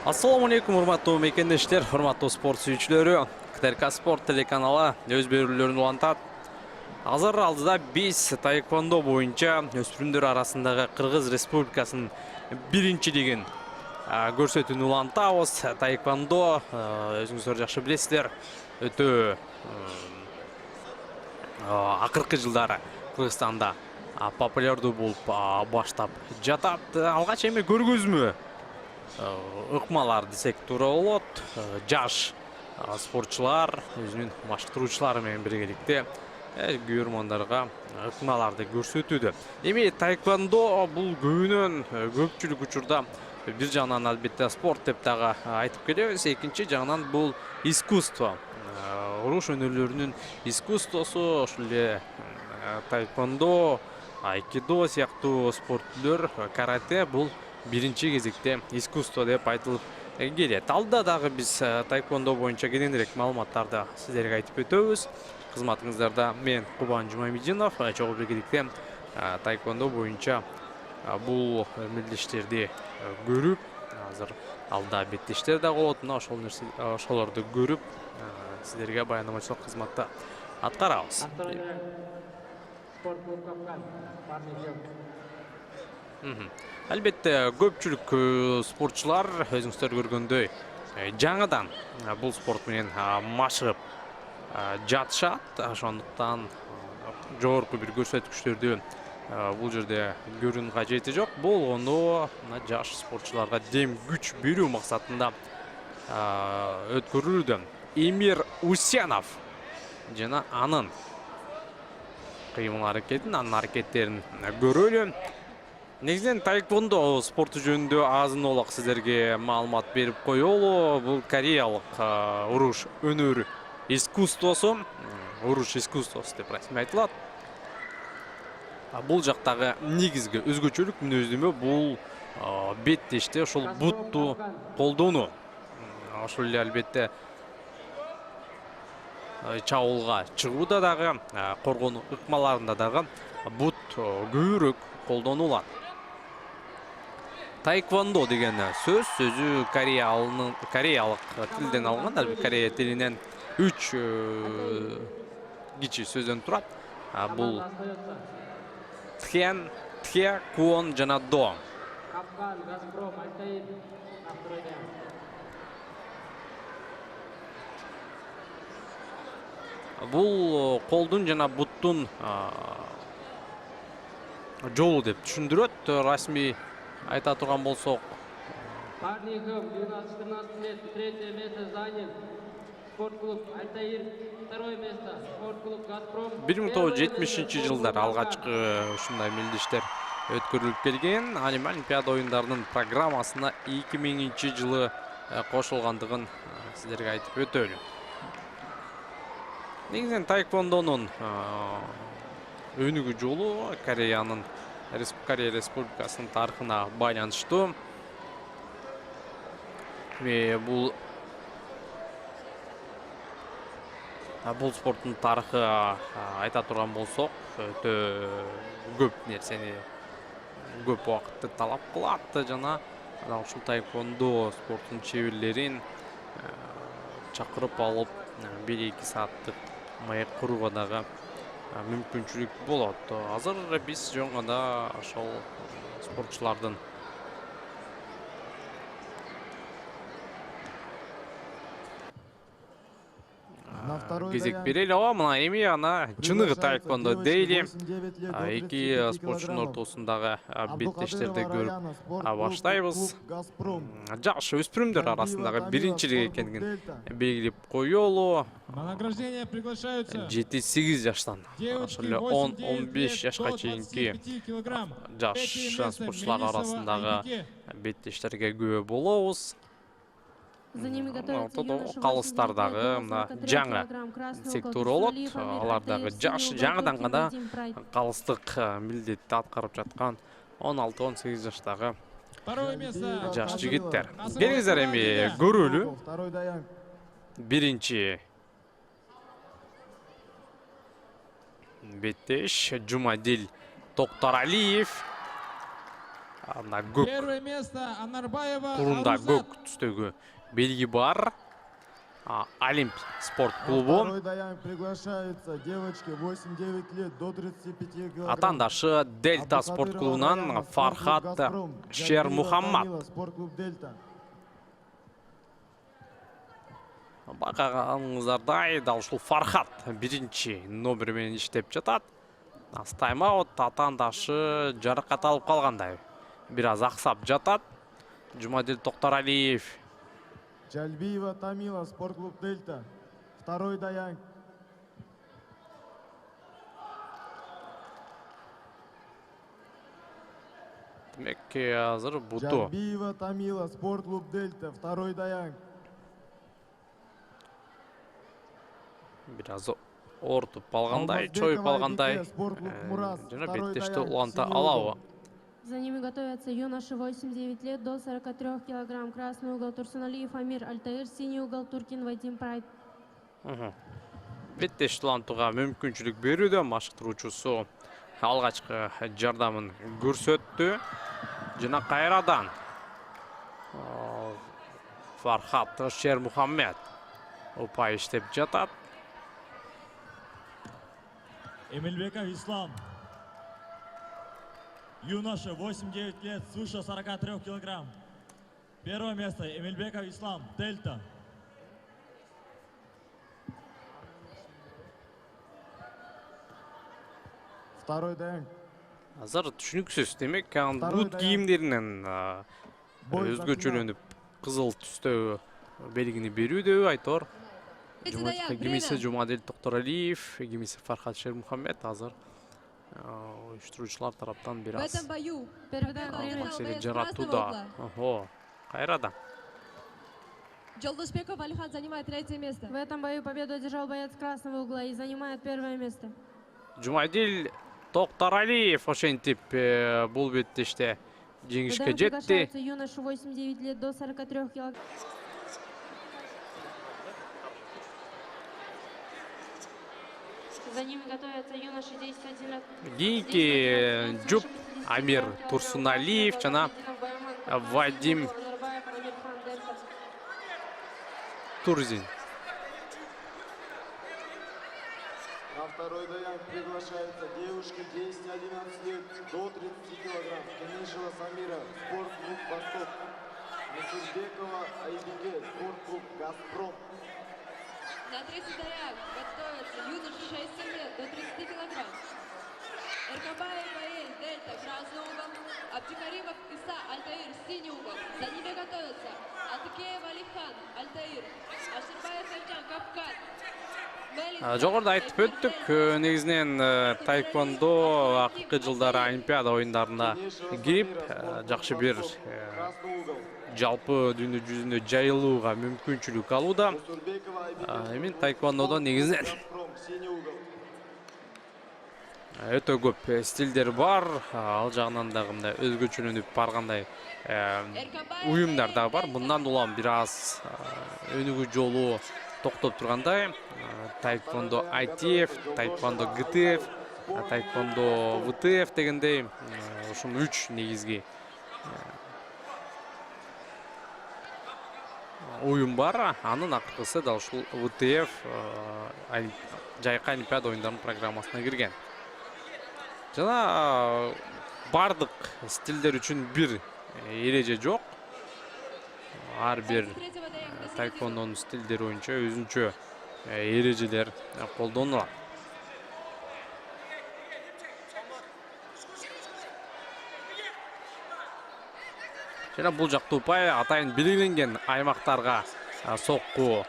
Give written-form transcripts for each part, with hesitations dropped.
Assalamu alaikum, урматтуу мекендештер, урматтуу спорт сүйүүчүлөрү. КТРК Спорт телеканалы өз берүүлөрүн улантат. Азыр алдыда биз таэквондо боюнча өспүрүмдөр арасындагы Кыргыз Республикасынын биринчилигин көрсөтүүнү улантабыз. Таэквондо өзүңүздөр жакшы билесиздер, өтө акыркы жылдары Кыргызстанда популярдуу болуп баштап жатат. Алгач эми көргөзмө ыкмалар десек туура болот. Жаш спортчулар өзүнүн машыктыруучулары менен биргеликте көрөрмандарга ыкмаларды көрсөтүүдө. Эми таэквондо бул көбүнөн көпчүлүк учурда бир жагынан албетте спорт деп дагы айтып келебиз, экинчи жагынан бул искусство. Уруш өнөрлөрүнүн искусствосу, ошол эле таэквондо, айкидо сыяктуу спорт түрлөр, карате бул биринчи кезекте искусство деп айтылып келет. Алда дагы биз таэквондо боюнча кененирээк маалыматтарды сиздерге айтып өтөбүз. Кызматыңыздарда мен Кубан Жумамединов, чогуу биргеликте таэквондо боюнча бул мелдештерди көрүп, азыр алда беттештер да болот, мына ошолорду көрүп сиздерге баяндамачылык кызматты аткарабыз. Албетте көпчүлүк спортчулар өзүңүздөр көргөндөй жаңыдан бул спорт менен машыгып жатышат. Ошондуктан жогорку бир көрсөткүчтөрдү бул жерде көрүүнүн кажети жок. Болгондо жаш спортчуларга дем күч берүү максатында өткөрүлүүдө. Эмир Усенов жана анын кыймыл аракетин, анын аракеттерин көрөлү. Негизинен таэквондо спорту жөнүндө азын олак сиздерге маалымат берип коелу. Бул кореялык уруш өнөрү искусствосу, уруш искусствосу деп расмий айтылат. Бул жактагы негизги өзгөчөлүк мүнөздөмө бул беттеште ошол бутту колдонуу. Ошол эле албетте чабуулга чыгууда дагы, коргонуу ыкмаларында дагы бут көбүрөөк колдонулат. Таэквондо деген сөз өзү кореялык тилден алынган, Корея тилинен 3 кичи сөздөн турат. Бул тхен, тхе, куон жана до. Бул колдун жана буттун жолу деп түшүндүрөт. Расмий айта турган болсок, 1970-жылдар алгачкы ушундай мелдештер өткөрүлүп келген. Аниме Олимпиада оюндарынын программасына 2000-жылы кошулгандыгын сиздерге айтып өтөлү. Негизинен таэквондонун өнүгүү жолу Корея Республикасынын тарыхына байланыштуу. Бул спорттун тарыхы айта турган болсок, өтө көп нерсени, көп убакытты талап кылат жана ушул таэквондо спорттун чеберлерин чакырып алып 1-2 сааттык маек курууга дагы мүмкүнчүлүк болот. Азыр биз жоңгода ошол спортчулардын кезек берели. Мына эми ана чыныгы таэквондо дейли. Эки спортчунун ортосундагы беттештерди көрүп баштайбыз. Жаш өспүрүмдөр арасындагы биринчилик экендигин белгилеп коелу. 7-8 жаштан ошол эле 10-15 жашка чейинки жаш спортчулар арасындагы беттештерге күбө болобуз. Калыстардагы мына жаңы сектор болот. Алар дагы жаш, жаңыдан гана калыстык милдетти аткарып жаткан 16-18 жаштагы жаш жигиттер. Келиңиздер эми көрөлү. Биринчи беттеш Жумадил Тоқтаралиев. Ана көк Первое место Анарбаева турында Арузат. көк түстегі белгі бар. Олимп спорт На клубы. второй даянг приглашаются девочки 8-9 лет до 35 килограмм. Атандашы Дельта спорт клубынан Фархат Шермухаммад. Спорт-клуб Дельта. Байқағаныңыздардай, дәл ушул Фархат биринчи номермен иштеп жатат. Тайм-аут атандашы жаракат алып калгандай. Бираз аксап жатат. Жумадил Токтаралиев. Джальбиева Тамила, спорт-клуб Дельта. Второй даянг. Демек, азыр буту. Джальбиева Тамила, спорт-клуб Дельта. Второй даянг. Бираз ортуп калгандай, чоюп калгандай. Жана беттешти уланта алабы. За ними готовятся юноши 8-9 лет до 43 килограмм. Красный угол Турсуналиев Амир Альтаир, синий угол Туркин Вадим Прайд. Беттешти улантууга мүмкүнчүлүк берүүдө машыктыруучусу алгачкы жардамын көрсөттү. Жана кайрадан Фархат Шермухаммед упай иштеп жатат. Эмилбеков Ислам. Юноша 8-9 лет, свыше 43 килограмм. Первое место Эмилбеков Ислам, Дельта. Второй даянг. Азыр түшүнүксүз, демек, бут кийимдеринен өзгөчөлөнүп кызыл түстөгү белгини берүүдө айтор. Кимиси Жумадил Токтаралиев, кимиси Фархат Шермухаммед азыр уюштуруучулар тараптан бир аз маселе жаратууда. Кайрадан. Джолдошбеков Алихан занимает третье место. В этом бою победу одержал боец красного угла и занимает первое место. Жумадил Токтаралиев ошентип бул беттеште жеңишке жетти. Юноша 8-9 лет до 43 килограмм. За ним готовятся юноши 10-11 лет. Кийинки жұп Амир Турсуналиев жана Вадим Турзин. На второй даянг приглашаются девушки 10-11 лет до 30 килограмм. Кенишева Самира, спорт-клуб Восток. Мусурбекова Айбике, спорт-клуб Газпром. На третий даянг готовятся юноши 6 лет до 30 килограмм. Эркабаев Баэль, Дельта, красный угол. Абдикаримов Иса, Альтаир, синий угол. За ними готовятся Атыкеев Алихан, Альтаир. Аширбаев Эркан, Капкан. Жогоруда айтып өттүк, негизинен тайквондо акыркы жылдары Олимпиада оюндарына кирип, жакшы бир жалпы дүйнө жүзүндө жайылууга мүмкүнчүлүк алууда. Эми тайквондодо негизинен өтө көп стилдер бар, ал жагынан дагы мындай өзгөчөлөнүп баргандай уюмдар да бар. Мындан улам бир аз өнүгүү жолу токтоп тургандай. Тайквондо ITF, тайквондо GTF, тайквондо VTF дегендей ушул 3 негизги уюм бар. Анын акыркысы да ушул VTF жайкы Олимпиада оюндарынын программасына кирген. Жана бардык стилдер үчүн бир эреже жок. Ар бир тайквондонун стилдери боюнча өзүнчө эрежелер колдонулат. Жана бул жакта упай атайын белгиленген аймактарга сокку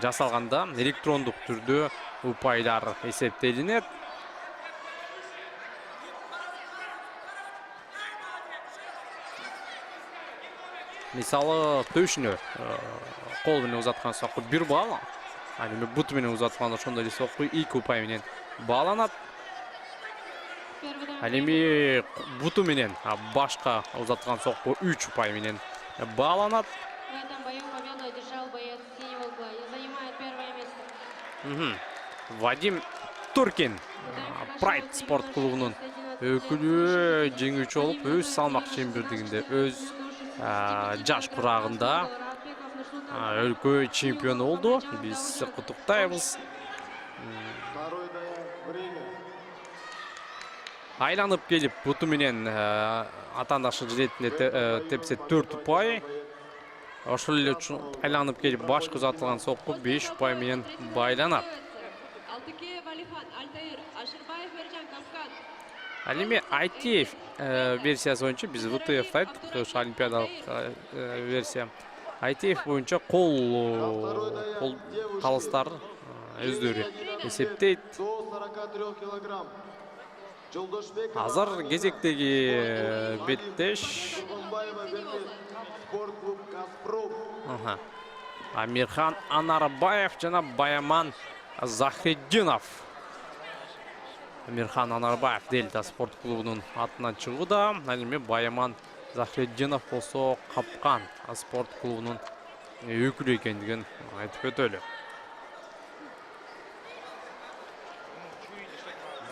жасалганда электрондук түрдө упайлар эсептелинет. Мисалы төшүнө кол менен узаткан сокку 1 балл, а эми бут менен узаткан ошондой эле сокку 2 упай менен бааланат. А эми буту менен башка узаткан сокку 3 упай менен бааланат. В этом бою победу одержал боец синего угла и занимает первое место. Вадим Туркин, Прайд спорт клубунун өкілі жеңүүчү болуп өз салмак чембердигинде өз жаш курагында өлкө чемпиону болду. Биз куттуктайбыз. Второй даяк. Время. Айланып келип буту менен атаандашы жилетине тепсе 4 упай. Ошол эле айланып келип башка uzatылган сокку 5 упай менен байланат. Алтыкеев Алихан, Альтаир, Ашырбаев Эржан Капкан. Ал эми ITF версиясы боюнча биз WTF айттык, ошо олимпиадалык версия. ITF боюнча кол калыстар өздөрү эсептейт. До 43 килограмм. Жолдошбекова. Азыр кезектеги беттеш Тургунбаева Бермет. Спорт-клуб «Газпром». Амирхан Анарбаев жана Баяман Захреддинов. Амирхан Анарбаев Дельта спорт клубунун атынан чыгууда. Ал эми Баяман Захреддинов болсо Капкан спорт клубунун өкүлү экендигин айтып өтөлү.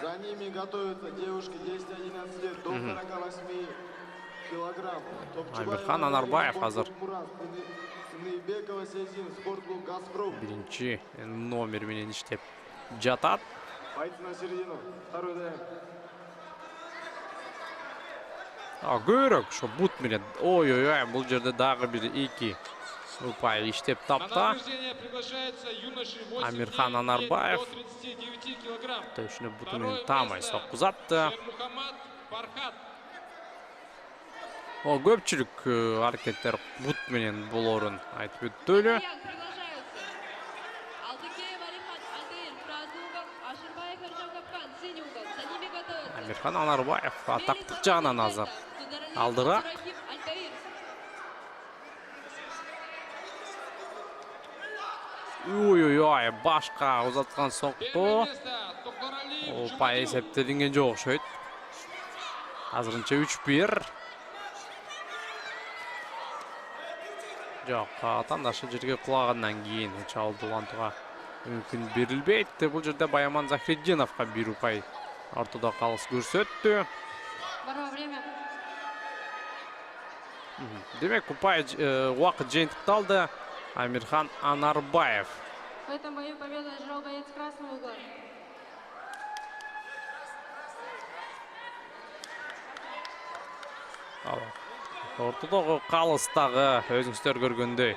За ними готовятся девушки 10-11 лет до 48 килограмм. Амирхан Анарбаев азыр Сыныбекова Сезин, спорт-клуб «Газпром». Биринчи номер менен иштеп жатат. Пойти на середину. Второй даяк. Көрөк ошо бут менен. Ой, бул жерде дагы бир 2 упай иштеп тапта. Амирхан Анарбаев төшүнө буту менен таамай сокку узатты. Көпчүлүк аракеттер бут менен болорун айтып өттүлү. Алтыкеев Алихан, Альтаир, красный угол, Ашырбаев Эржан Капкан, синий угол. За ними готовятся. Амирхан Анарбаев атактык жагынан азыр алдыраак. Альтаир. Ой, башка узаткан сокку. Упай эсептелинген жок окшойт. Азырынча 3-1. Жок, атаандашы жерге кулагандан кийин чабуул улантууга мүмкүн берилбейт. Бул жерде Баяман Захреддиновго 1 упай ортодо калыс көрсөттү. Баро время. Демек, упай убакыт жыйынтыкталды. Амирхан Анарбаев. В этом бою победу одержал боец красного угла. Ортодогу калыстагы өзүңүздөр көргөндөй.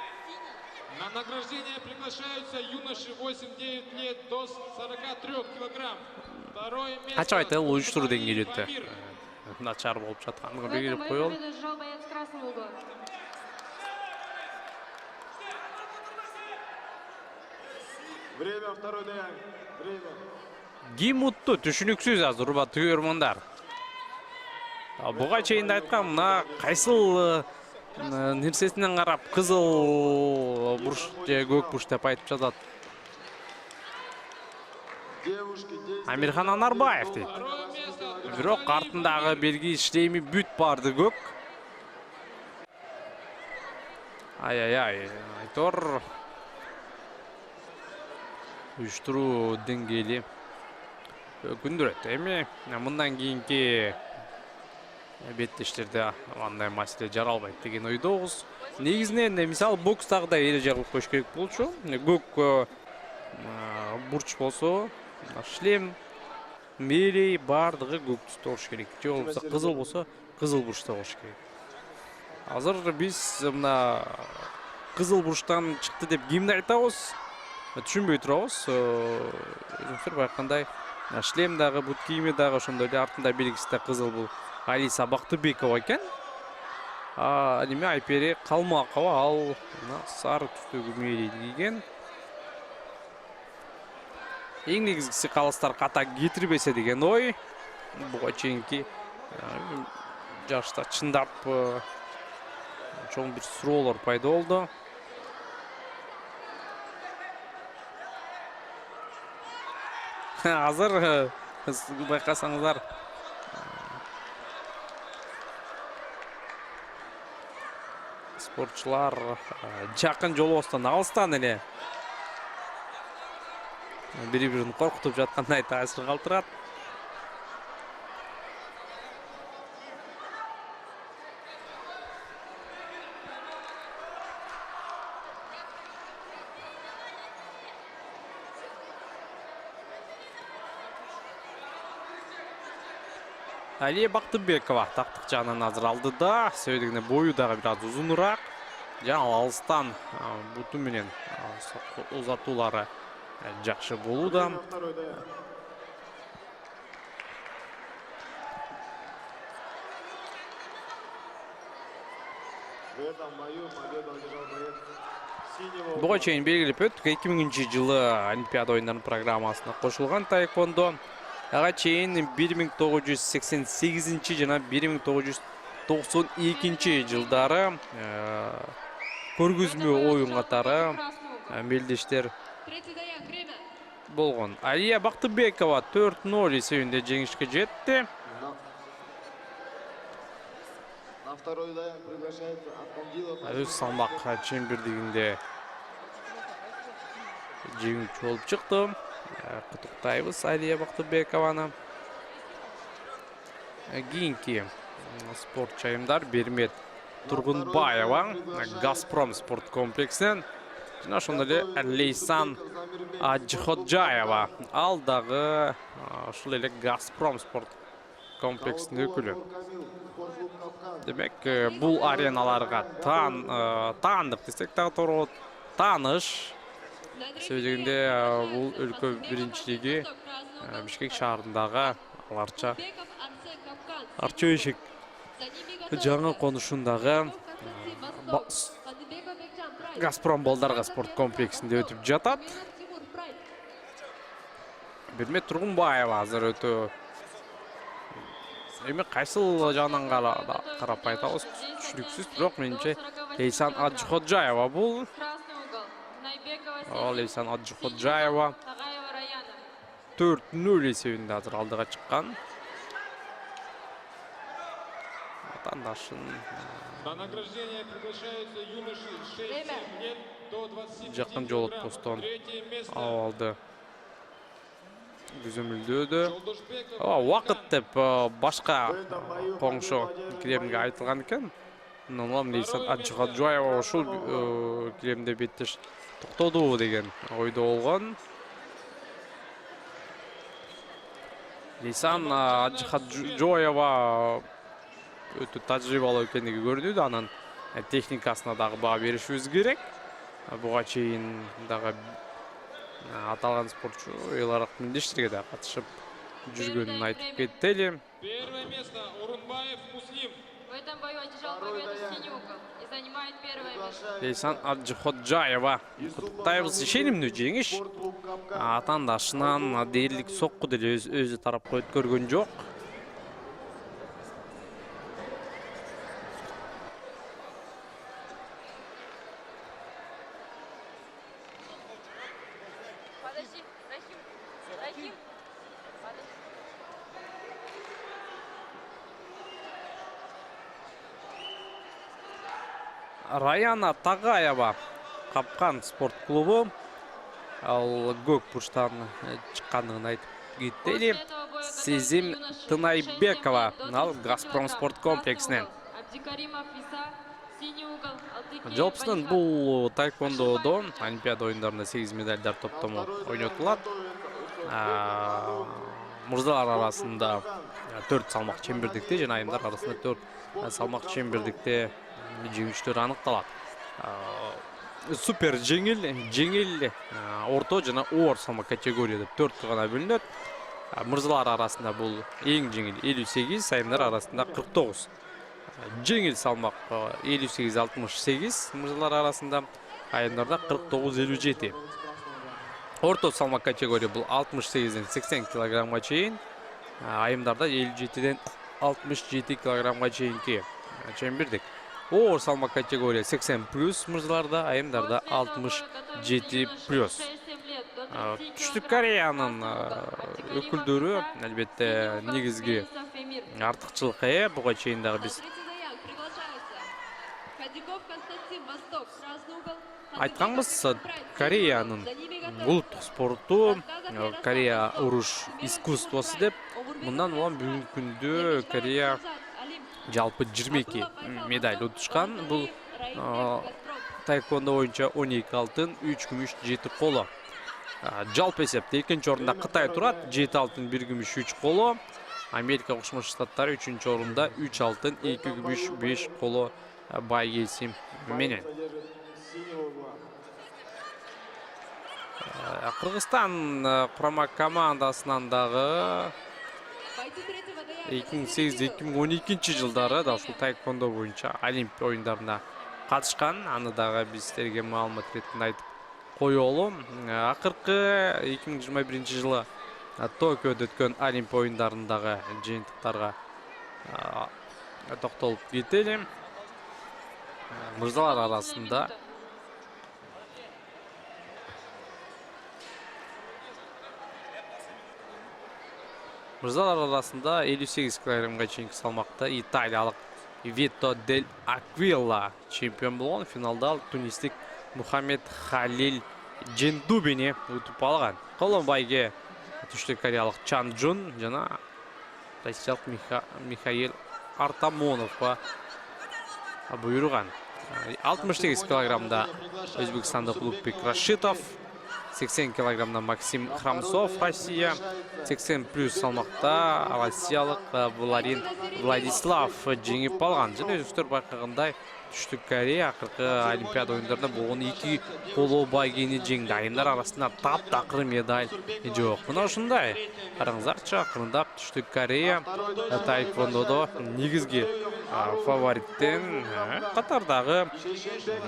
На награждение приглашаются юноши 8-9 лет до 43 килограмм. Второе место. Кача айтел уюштуруу деңгээли өттү. Начар болуп жаткандыгы В этом белгилеп бою коелу. победу одержал боец красного угла. Время, второй даяк. Время. Ким утту? Түшүнүксүз азыр урматтуу көрөрмандар. Буга чейин да айткам, мына кайсыл нерсесинен карап кызыл буруш же көк буруш деп айтып жатат. Девушки 10 Амирхан Анарбаев дейт. Бирок артындагы белги иштейми бүт барды көк. Айтор. Уюштуруу деңгээли күндүрөт. Эми мындан кийинки беттештерде андай маселе жаралбайт деген ойдобуз. Негизинен мисалы бокстагыдай эреже кылып коюш керек болчу. Көк бурч болсо, шлем, мерей бардыгы көк түстө болуш керек. Же болбосо кызыл болсо, кызыл бурчта болуш керек. Азыр биз мына кызыл бурчтан чыкты деп кимди айтабыз? Түшүнбөй турабыз. Өзүңүздөр байкагандай шлем дагы, бут кийими дагы ошондой эле артында белгиси да кызыл бул Алиса Бактыбекова экен. Эми Айпери Калмакова ал сары түстөгү мээрийди кийген. Эң негизгиси калыстар ката кетирбесе деген ой. Буга чейинки жарышта чындап чоң бир суроолор пайда болду. Азыр байкасаңыздар спортчулар жакын жолбостон алыстан эле бири-бирин коркутуп жаткандай таасир калтырат. Алия Бактыбекова тактык жагынан азыр алдыда, себебинде бою дагы бир аз узунураак. Жана алыстан буту менен узатуулары жакшы болууда. На второй даяк. В этом бою победу одержал боец синего. Буга чейин белгилеп өттүк, 2000-жылы Олимпиада оюндарынын программасына кошулган таэквондо. Ага чейин 1988 жана 1992 жылдары көргөзмө оюн катары мелдештер Третий даяк, время. болгон. Алия Бактыбекова 4-0 эсебинде жеңишке жетти. На второй даяк приглашается Атандилов. Өз салмак чембирдигинде жеңүүчү болуп чыкты. Куттуктайбыз Алия Бактыбекованы. Кийинки спорт чайымдар Бермет Тургунбаева Газпром спорт комплексинен жана ошондой эле Лейсан Аджиходжаева ал дагы ушул эле Газпром спорт комплексинин өкүлү. Демек, бул ареналарга таандык десек дагы туура болот. Тааныш. Себебинде бул өлкө биринчилиги Бишкек шаарындагы аларча Арча Эшик жаңы конушундагы Газпром балдарга спорт комплексинде өтүп жатат. Бермет Тургунбаева азыр өтө эми кайсыл жагынан карап айтабыз түшүнүксүз, бирок менимче Лейсан Аджиходжаева бул. Лейсан Аджиходжаева 4-0 эсебинде азыр алдыга чыккан. Атандашын На награждение приглашаются юноши 6-7 лет до 25 жакын жол килограмм. постон Третье место. алды. Күзөмүлдөөдө. Жолдошбеков Убакыт деп башка коңшу киремге айтылган экен. Нолам Лейсан Аджиходжаева ушул киремде беттеш токтоду деген ойдо болгон. Лейсан Аджиходжаева өтө тажрыйбалуу экендиги көрүнүүдө, анын техникасына дагы баа беришибиз керек. Буга чейин дагы аталган спортчу эларак мелдештерге да катышып жүргөнүн айтып кеттели. Первое место Урунбаев Муслим. В этом бою одержал победу Синюков и занимает первое место. Лейсан Аджиходжаева куттуктайбыз, ишенимдүү жеңиш. Атандашынан дээрлик сокку деле өзү тарапка өткөргөн жок. Подожди, Рахим. Раяна Тагаева Капкан спорт клубу ал көк бурчтан чыккандыгын айтып кеттели. Сезим Тынайбекова ал Газпром спорт комплексинен. Абдикаримов Иса, синий угол, Алтыкиев Жалпысынан бул таэквондодо Олимпиада оюндарында 8 медальдар топтому ойнотулат. Мырзалар арасында 4 салмак чембирдикте жана айымдар арасында 4 салмак чембирдикте жеңүүчүлөр аныкталат. Супер жеңил, орто жана оор салмак категория деп 4 гана бөлүнөт. Мырзалар арасында бул эң жеңил 58, айымдар арасында 49. Жеңил салмак 58-68 мырзалар арасында, айымдарда 49-57. Орто салмак категория бул 68-ден 80 килограммга чейин, айымдарда 57-ден 67 килограммга чейинки чембирдик. Оор салмак категория 80+, мырзаларда, айымдарда 67+. Түштүк Кореянын өкүлдөрү албетте негизги артыкчылыкка ээ. Буга чейин дагы биз айтканбыз, Кореянын улуттук спорту, Корея уруш искусствосу деп. Мындан улам бүгүнкү күндө Корея жалпы 22 медаль утушкан. Бул таэквондо боюнча 12 алтын, 3 күмүш, 7 коло. Жалпы эсепте экинчи орунда Кытай турат, 7 алтын, 1 күмүш, 3 коло. Amerika Qo'shma Shtatlari 3-o'rinda 3 oltin, 2 kumush, 5 qo'li bay kelsim menen. Содержит синего угла. Qirg'iziston qurama komandasidan dag'i Бойцы третьего даяга. 2008-2012 жылдары да ушул таеквондо боюнча Олимпия оюндарына катышкан. Аны дагы биз силерге маалымат ретинде айтып коелу. Акыркы 2021 жылы Токиодо өткөн Олимпия оюндарындагы жыйынтыктарга токтолуп кетели. Мырзалар арасында Мырзалар арасында 58 килограммга чейинки салмакта италиялык Вито Дель Аквила чемпион болгон. Финалда тунистик Мухаммед Халил Джендубини утуп алган. Колон байге түштүк кореялык Чан Джун жана россиялык Михаил Артамоновго буйруган. 68 килограммда Өзбекстандык Улукбек Рашитов, 80 килограммда Максим Храмцов, Россия, 80 плюс салмакта россиялык Владислав жеңип алган. Жана өзүңүздөр байкагандай түштүк Корея акыркы Олимпиада оюндарында болгон 2 коло байгени жеңди. Айымдар арасында таптакыр медаль жок. Мына ушундай. Караңыздарчы, акырындап түштүк Корея таеквондодо негизги фавориттен катардагы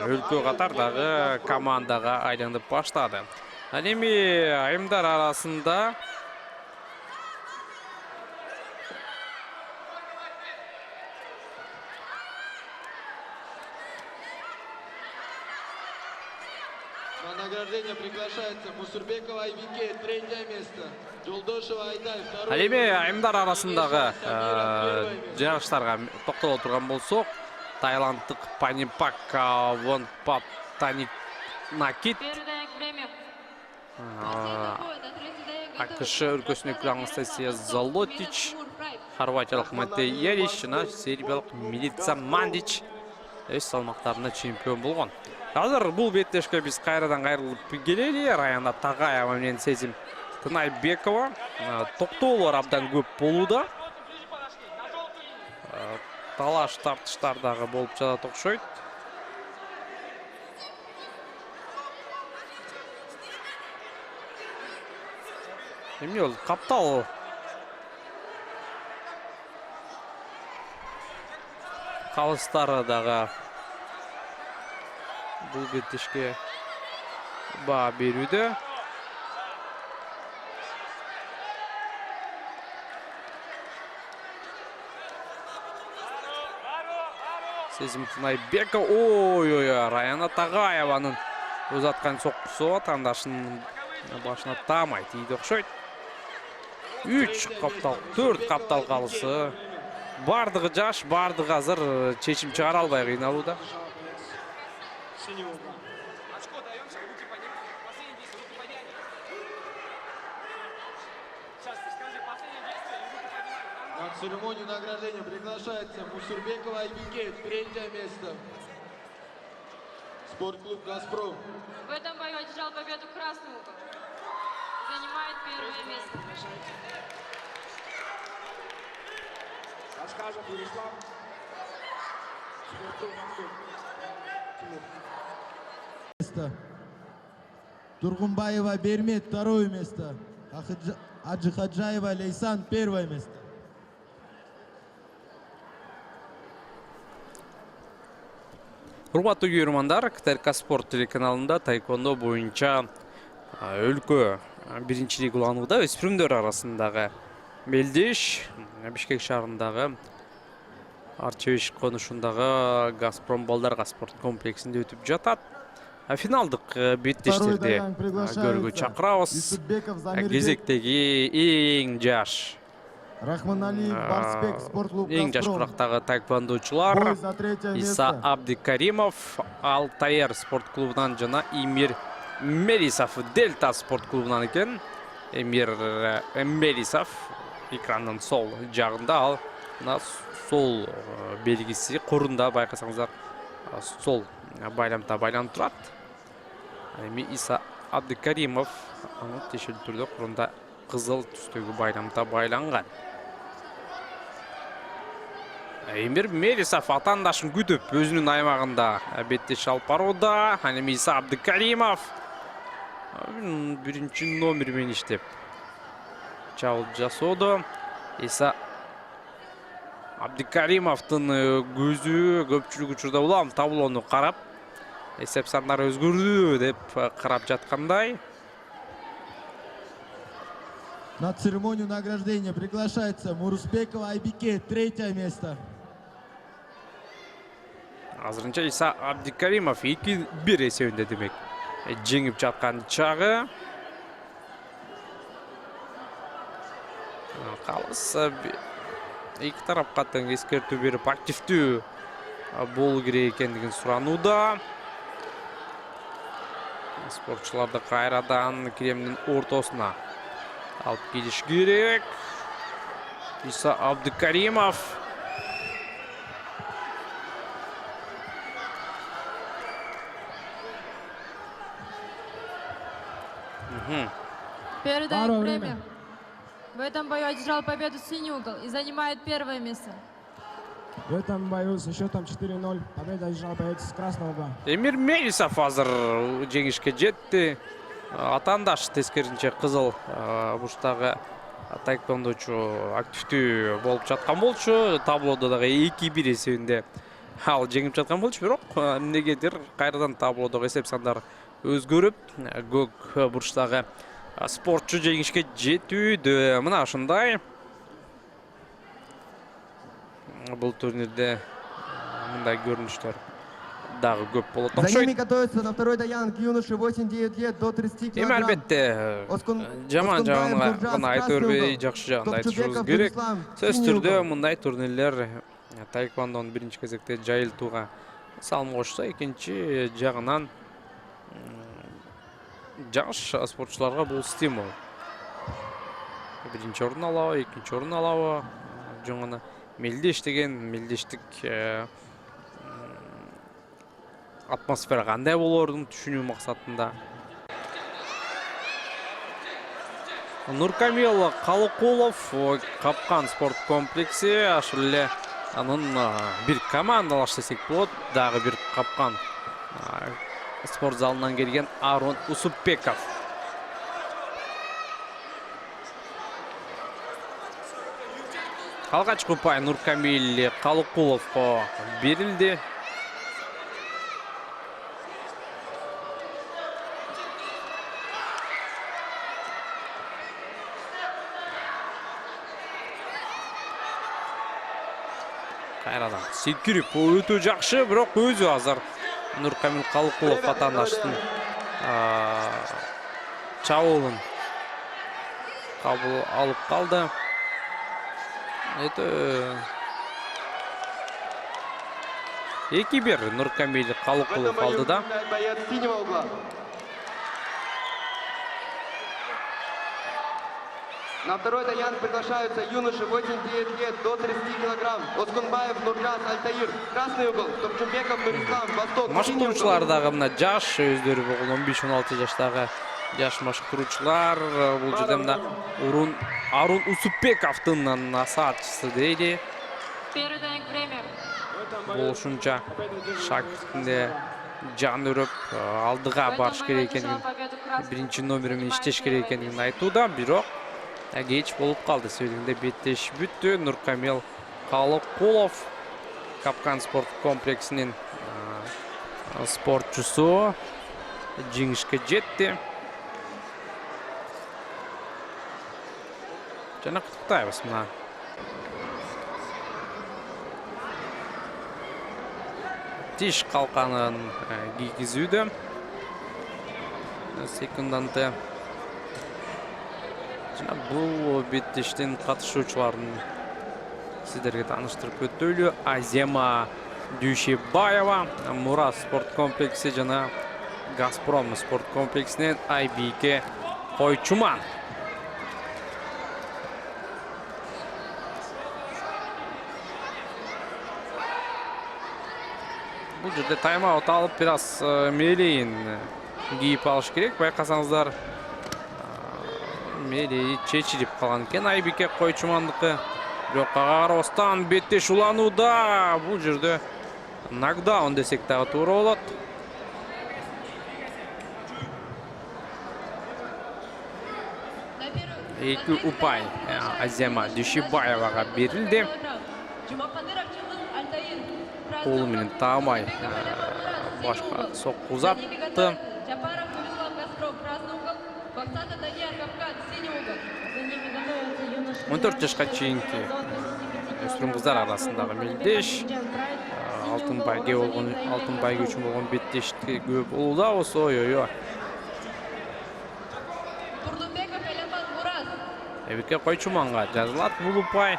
өлкө катардагы командага айланып баштады. Ал эми айымдар арасында На награждение приглашается Мусурбекова Айбике, 3-е место. Жолдошева Айдай, 2-е. Ал эми айымдар арасындагы жарыштарга токтоло турган болсок, Таиланддык Панипак Вонпатаник Накит Первый даяк время. АКШ өлкөсүнүн Анастасия Золотич, хорватиялык Матей Яриш жана сербиялык Милица Мандич өз салмактарында чемпион болгон. Азыр бул беттешке биз кайрадан кайрылып келели. Раяна Тагаева менен Сезим Тынайбекова. Токтоолор абдан көп болууда. Талаш тартыштар дагы болуп жатат окшойт. Эми ол каптал калыстары дагы бул беттешке баа берүүдө. Сезим Тынайбекова, ой, Раяна Тагаеванын узаткан соккусу тандашынын башына таамайт, ийди окшойт. 3 каптал, 4 каптал калысы. Бардыгы жаш, бардыгы азыр чечим чыгара албай кыйналууда. Синего угла. На церемонию награждения приглашается Мусурбекова Айбике, 3-е место. Спортклуб «Газпром». В этом бою одержал победу красный угол. Занимает первое место. Тургунбаева Бермет, 2-е место. Аджихаджаева Лейсан, 1-е место. Урматтуу көрөрмандар, КТРК Спорт телеканалында таеквондо боюнча өлкө биринчилик уланууда өспүрүмдөр арасындагы мелдеш Бишкек шаарындагы Арчевиш конушундагы Газпром балдарга спорт комплексинде өтүп жатат. Финалдык беттештерде көрүүгө чакырабыз. Кезектеги эң жаш Рахманалиев Барсбек, спортклуб эң жаш курактагы таеквондочулар Иса Абдикаримов Алтайер спорт клубунан жана Эмир Мерисов Дельта спорт клубунан экен. Эмир Мерисов экрандын сол жагында, ал мына сол белгиси корунда байкасаңыздар сол байламда байланып турат. Эми Иса Абдикаримов анын тиешелүү түрдө корунда кызыл түстөгү байламда байланган. Эмир Мелисов атандашын күтүп өзүнүн аймагында беттеш алып барууда. Анан Иса Абдыкаримов биринчи номер менен иштеп чабуул жасоодо. Иса Абдыкаримовдун көзү көпчүлүк учурда улам таблону карап, эсеп сандар өзгөрдү деп карап жаткандай. На церемонию награждения приглашается Мурусбекова Айбике, 3-е место. Азырынча Иса Абдыкаримов 2-1 эсебинде демек жеңип жаткан чагы. Калыс эки тарапка тең эскертүү берип активдүү болуу керек экендигин суранууда. Спортчуларды кайрадан кремдин ортосуна алып келиш керек. Иса Абдыкаримов. Передаем время. В этом бою одержал победу синий угол и занимает 1-е место. В этом бою со счетом 4-0 победа одержал боец с красного угла. Эмир Мелисов азыр жеңишке жетти. Атандаш тескеринче кызыл бурчтагы таэквондочу активдүү болуп жаткан болчу. Таблодо дагы 2-1 эсебинде ал жеңип жаткан болчу, бирок эмнегедир кайрадан таблодогу эсеп сандар өзгөрүп, көк бурчтагы спортчу жеңишке жетүүдө. Мына ушундай. Бул турнирде мындай көрүнүштөр дагы көп болот За ними окшойт. готовится на второй даянг юноши 8-9 лет до 30 килограмм. Албетте жаман жагына гана айтып бербей, жакшы жагын айтышыбыз керек. Сөз түрдө мындай турнирлер таэквондонун биринчи кезекте жайылтууга салым кошсо, экинчи жагынан жаш спортчуларга бул стимул. Биринчи орун алабы, экинчи орун алабы, жоңона мелдеш деген мелдештик атмосфера кандай болоорун түшүнүү максатында. Нуркамил Калыкулов Капкан спорт комплекси ошол эле анын бир командалаш десек болот, дагы бир Капкан спорт залынан келген Арун Усупбеков. Алгачкы упай Нуркамил Калыкуловго берилди. Кайрадан секирип өтө жакшы, бирок өзү азыр Нуркамил Калыкулов атандаштын чабуулун кабыл алып калды. 2-1 Нуркамил Калыкулов алды да. Боец синего угла. На второй даянг приглашаются юноши 8-9 лет до 30 килограмм. Оскунбаев Нургаз Альтаир, красный угол. Топчумбеков Нурислам, восток, синий угол. Машыктыруучулар дагы мына жаш, өздөрү болгон 15-16 жаштагы жаш машыктыруучулар. Бул жерде мына Арун Усупбековдун насаатчысы дейли. Передаем время. Бул ушунча шакиртинде жан өрөп алдыга барыш керек экенин, биринчи номер менен иштеш керек экенин айтууда, бирок кеч болуп калды. Себебинде беттеш бүттү. Нуркамил Калыкулов Капкан спорт комплексинин спортчусу жеңишке жетти. Жана куттуктайбыз мына тиш калканын кийгизүүдө. Секунданты жана бул беттештин катышуучуларын сиздерге тааныштырып өтөлү. Азема Дүйшебаева Мурас спорт комплекси жана Газпром спорт комплексинен Айбике Койчуман. Бул жерде тайм-аут алып, бир аз мелейин кийип алыш керек. Байкасаңыздар, мелейи чечилип калган экен Айбике Койчумандыкы. Бирок карабастан беттеш уланууда. Бул жерде нокдаун десек дагы туура болот. Эки упай Азема Дүйшебаевага берилди. Колу менен таамай башка сокку узатты. 14 жашка чейинки өспүрүм кыздар арасындагы мелдеш. Алтынбайга үчүн болгон беттешти көп болууда. Ой. Эбике Койчуманга жазылат бул упай.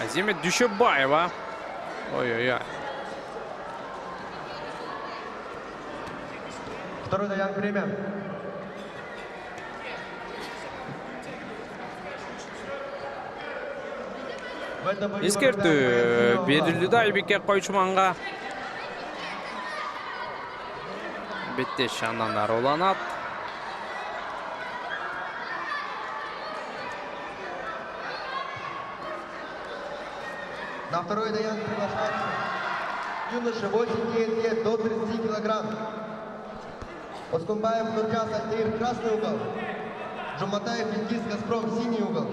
Азема Дүйшебаева. Ой. Второй даян время. Эскертүү берилди Айбеке Койчуманга. Беттеш андан ары уланат. На второй даян приглашается юноша 8-9 лет до 30 килограмм. Оскумбаев Нуркас Альтаир красный угол. Жуматаев Ильгиз Газпром синий угол.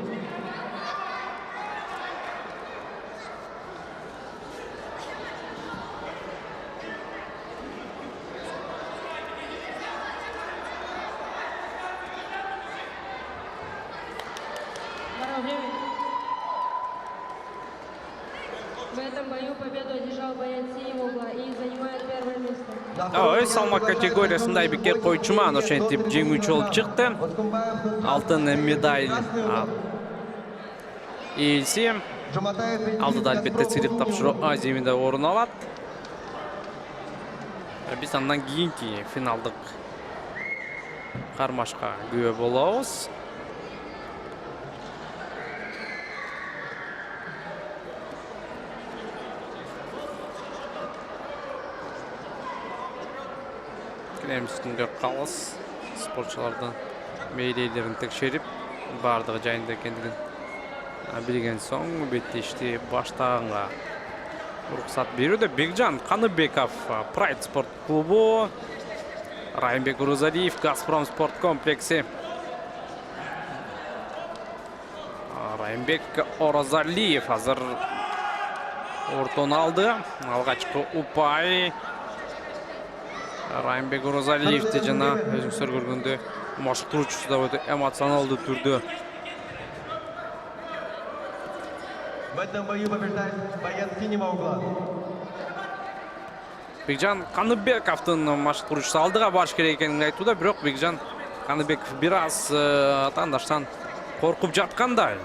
В этом бою победу одержал боец синего угла и занимает первое место. Өз салмак категориясында Айбеке Койчуман ошентип жеңүүчү болуп чыкты. Алтын медаль ээлси. Алдыда албетте сыйлык тапшыруу Аземинде орун алат. Биз андан кийинки финалдык кармашка күбө болобуз. Üstünde қалыс спортшылардың мейлейлерін текшеріп, бардығы жайында екендігін білген соң беттешті баштағанға рұқсат беруді. Бекжан Қаныбеков Прайд спорт клубы, Райымбек Урузалиев Газпром спорт комплекси. Райымбек Орозалиев азыр ортон алды. Алғачқы упай. Райымбек Урузалиевті жана өзіңсөр көргөнде машықтырушысы да өтө эмоционалды түрдө. В этом бою побеждает боец синего угла. Бекжан Қаныбековтың машықтырушысы алдыға барыш керек екенін айтуда, бирок Бекжан Қаныбеков бир аз атаандаштан коркуп жаткандай.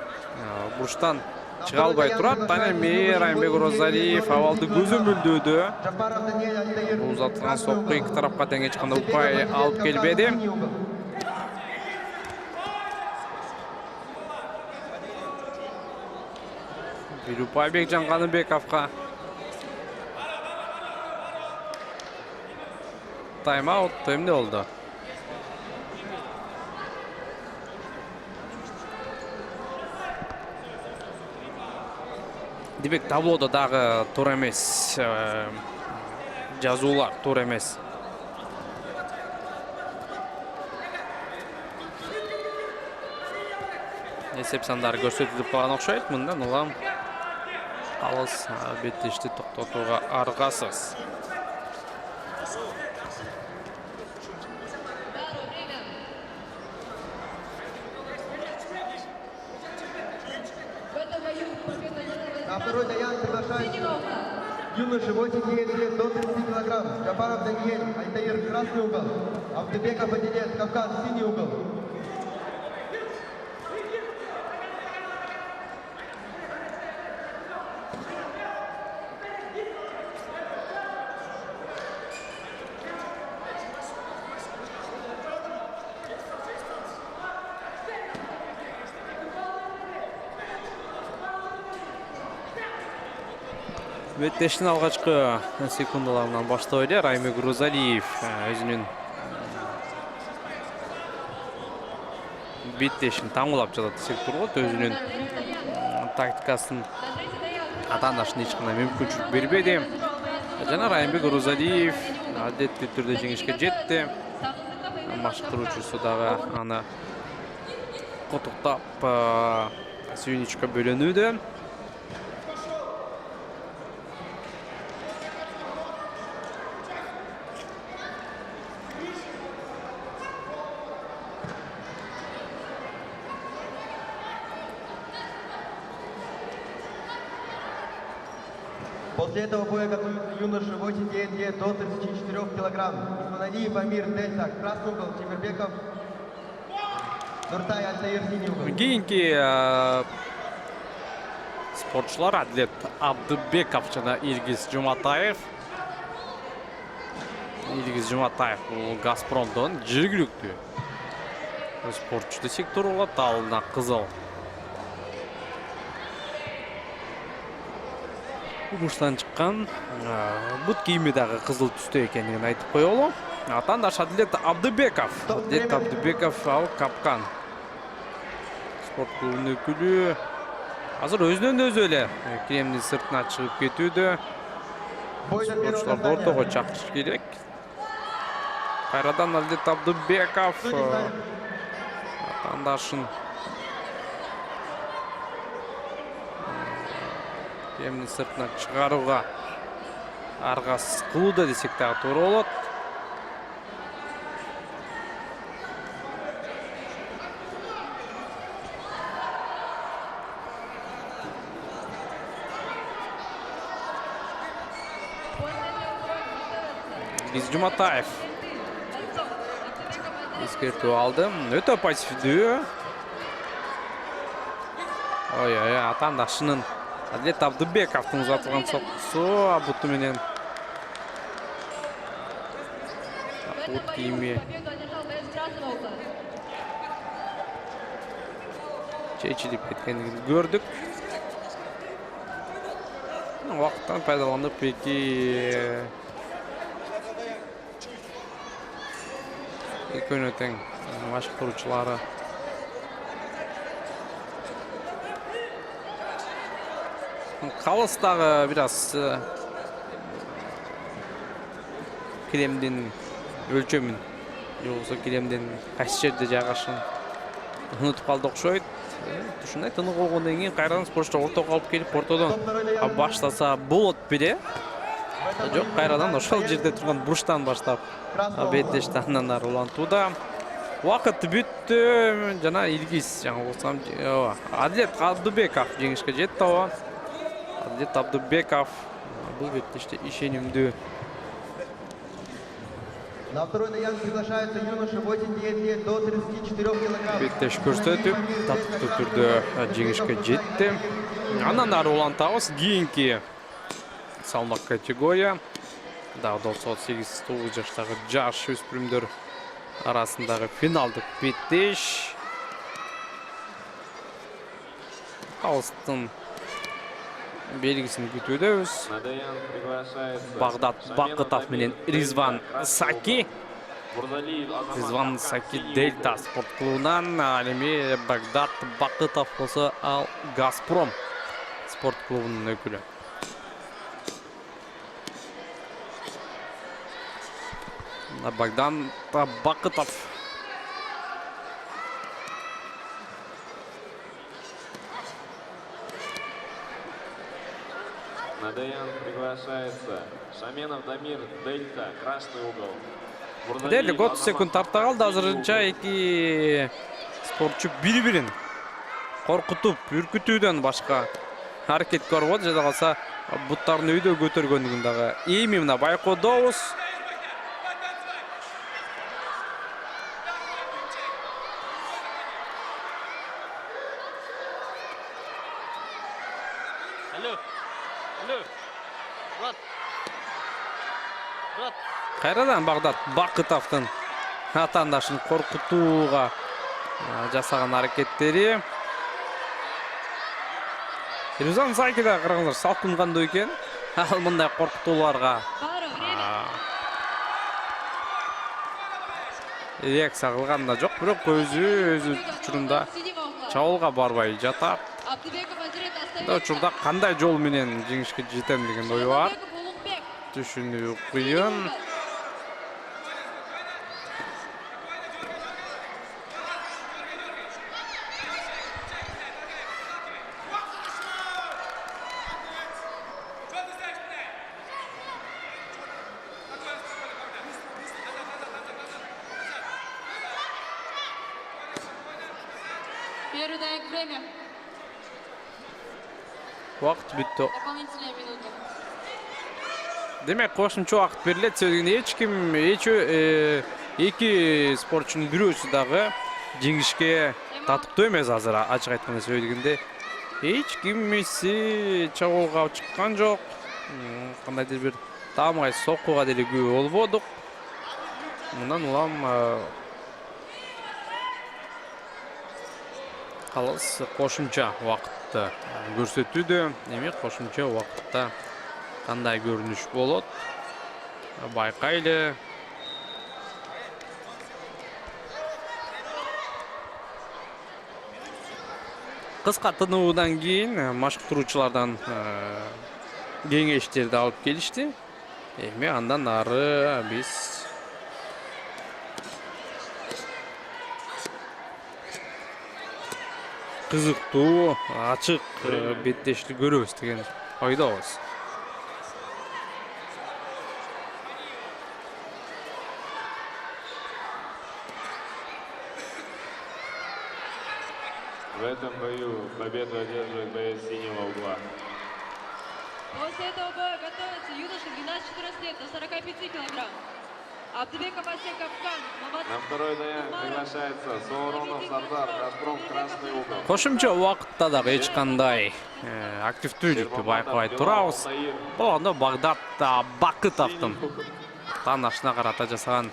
Бурчтан чыга албай турат. Аны Райымбек Урузалиев абалды көзөмөлдөөдө. Бул узатылган сокку эки тарапка тең эч кандай упай алып келбеди. Бир упай Бекжан Қаныбековго. Тайм-аут эмне болду? Демек таблода дагы туура эмес, жазуулар туура эмес. Эсеп сандары көрсөтүлүп калган окшойт. Мындан улам алыс беттешти токтотууга аргасыз. На второй даян приглашается юноша 8-9 лет до 30 килограмм. Джапаров Даниэль, Альтаир красный угол. Абдыбеков Адилет, Кавказ, синий угол. Беттештин алгачкы секундаларынан баштап эле Раймек Розалиев өзүнүн беттешин таңуулап жатат десек турат, өзүнүн тактикасын атаандашына эч кандай мүмкүнчүлүк бербеди. Жана Раймек Розалиев адеттүү түрдө жеңишке жетти. Башкаруучусу дагы аны котуктап сүйүнүчкө бөлөнүүдө. После этого боя готовятся юноши 8-9 лет до 34 килограмм. Исманалиев Амир, Дельта, красный угол, Темирбеков, Нуртай, Альтаир, синий угол. Кийинки спортчулар Адилет Абдыбеков жана Илгиз Жуматаев. Илгиз Жуматаев бул Газпромдон жергиликтүү спортчу десек турат, алына кызыл угуштан чыккан, бут кийими дагы кызыл түстө экенин айтып коелу. Атаандаш Адилет Абдыбеков. Адилет Абдыбеков ал капкан спорт клубунун өкүлү. Азыр өзүнөн өзү эле кремдин сыртына чыгып кетүүдө. Спортчуларды ортого чакырыш керек. Кайрадан Адилет Абдыбеков атаандашын кремдин сыртына чыгарууга аргасыз кылууда десек дагы туура болот. Илгиз Жуматаев эскертүү алды. Өтө пассивдүү. Ой, атаандашынын Адилет Абдыбековдун узатылган соккусу буту менен бут кийими чечилип кеткендигин көрдүк. Убакыттан пайдаланып эки экөөнө тең башкаруучулары калыс дагы бир аз кремдин өлчөмүн же болбосо кремдин кайсы жерде жайгашын унутуп калды окшойт. Ушундай тынык болгондон кийин кайрадан спортчулар ортого алып келип ортодон баштаса болот беле. Жок, кайрадан ошол жерде турган буруштан баштап беттешти андан ары улантууда. Убакыт бүттү. Жана Илгиз жаңы болсам Адилет Абдыбеков жеңишке жетти. Адилет Абдыбеков бул беттеште ишенимдүү. На второй даян приглашаются юноши 8-9 лет до 34 килограмм. Беттеш көрсөтүп, таттыктуу түрдө жеңишке жетти. Андан ары улантабыз кийинки салмак категория. Дагы 98-9 жаштагы жаш өспүрүмдөр арасындагы финалдык беттеш. Калыстын белгисин күтүүдөбүз. Багдат Бакытов менен Ризван Саки. Ризван Саки Дельта спорт клубунан, ал эми Багдат Бакытов болсо ал Газпром спорт клубунун өкүлү. Богдан Бакытов На Даян приглашается Шаменов Дамир, Дельта, красный угол. Дели 30 секунд тарта калды. Азырынча эки спортчу бири-бирин коркутуп, үркүтүүдөн башка аракет көрбөдү. Жада калса буттарын өйдө көтөргөндүгүн дагы эми мына байкоодобуз. Кайрадан Багдат Бакытовдун атаандашын коркутууга жасаган аракеттери. Рузан Сайкида караңыздар салкынгандай экен. Ал мындай коркутууларга реакция кылганда жок, бирок өзү учурунда чабуулга барбай жатат. Мындай учурда кандай жол менен жеңишке жетем деген ой бар. Түшүнүү кыйын. Передаем время. Вакыт бүттү. Дополнительная минута. Демек, кошумча вакыт берилет. Сөзгөн эки спортчунун бирөөсү дагы жеңишке татыктуу эмес азыр, ачык айтканда сөйлөгөндө. Эч кимиси чабуулга чыккан жок. Кандайдыр бир таамай соккуга деле күбө болбодук. Мындан улам калыс кошумча вакытты көрсөтүүдө. Эми кошумча вакытта кандай көрүнүш болот? Байкайлы. Кыска тынуудан кийин машыктыруучулардан кеңештерди алып келишти. Эми андан ары биз кызыктуу, ачык беттештик көрөбүз деген ойдобуз. В этом бою победу одерживает боец синего угла. После этого боя готовится юноша 12-14 лет до 45 килограмм. Абдыбеков Асек Капкан. На второй даян приглашается Сооронов Сардар, Газпром, красный угол. Кошумча вакытта дагы эч кандай активдүүлүктү байкабай турабыз. Бул Багдат Бакытовдун таанашына карата жасаган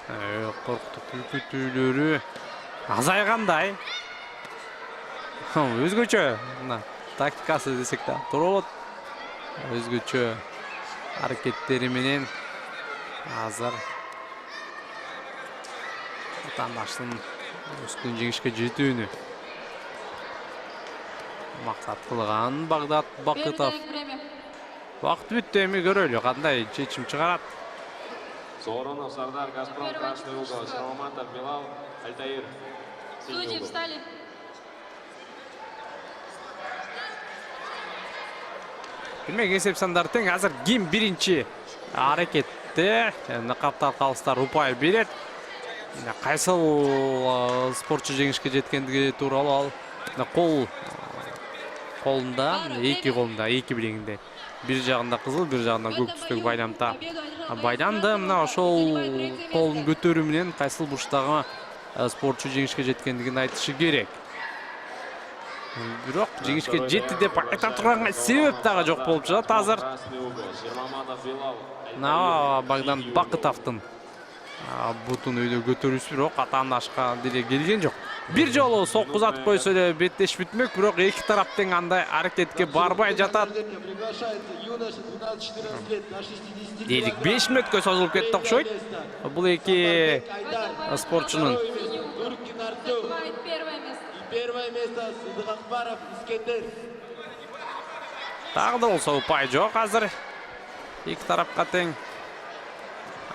коркутуу күтүүлөрү азайгандай. Өзгөчө тактикасы десек да туура болот. Өзгөчө аракеттери менен азыр атаандаштын үстүн жеңишке жетүүнү максат кылган Багдат Бакытов. Вакыт бүттү, эми көрөлү кандай чечим чыгарат. Сооронов Сардар, Газпром, красный угол. Шаламатов Билал, Альтаир, синий Судьи угол. встали. Демек, эсеп сандар тең. Азыр ким биринчи аракетте каптал калыстар упай берет. Кайсыл спортчу жеңишке жеткендиги тууралуу ал колунда, эки колунда, эки билегинде. Бир жагында кызыл, бир жагында көк түстөгү байламда. Байламды мына ошол колун көтөрүү менен кайсыл бурчтагы спортчу жеңишке жеткендигин айтышы керек. Бирок жеңишке жетти деп айта турган себеп дагы жок болуп жатат азыр. Багдат Бакытовдун бутун өйдө көтөрүүсү бирок атаандашка деле келген жок. Бир жолу соккузатып койсо эле беттеш бүтмөк, бирок эки тарап тең андай аракетке барбай жатат. Дейлик 5 мүнөткө созулуп кетти окшойт. Бул эки спортчунун Первое место Сыдыкакбаров Искендер. дагы да болсо упай жок азыр. Эки тарапка тең.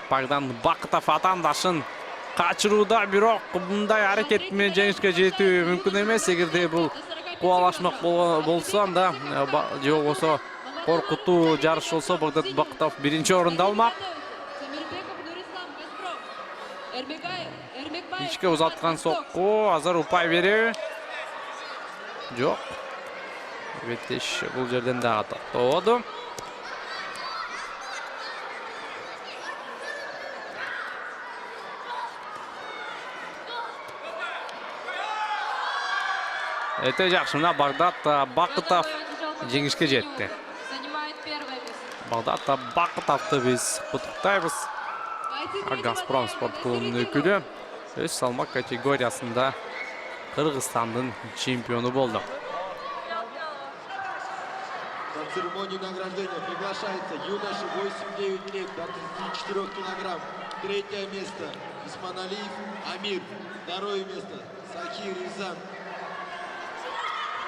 Багдат Бакытов атаандашын качырууда, бирок мындай аракет менен жеңишке жетүү мүмкүн эмес. Эгерде бул кубалашмак болсо анда же болбосо коркутуу жарыш болсо Багдат Бакытов биринчи орунду алмак. Ичке узаткан сокку, азыр упай берүү жок. Беттеш бул жерден дагы токтоду. Өтө жакшы, мына Багдат Бакытов жеңишке жетти. Бағдатта бақыт атты біз құттықтаймыз. Газпром спорт клубының өкілі өз салмақ категориясында Қырғызстандың чемпионы болды. На церемонию награждения приглашается юноша 8-9 лет до 34 килограмм. Третье место Исманалиев Амир. Второе место Сахир Рязан.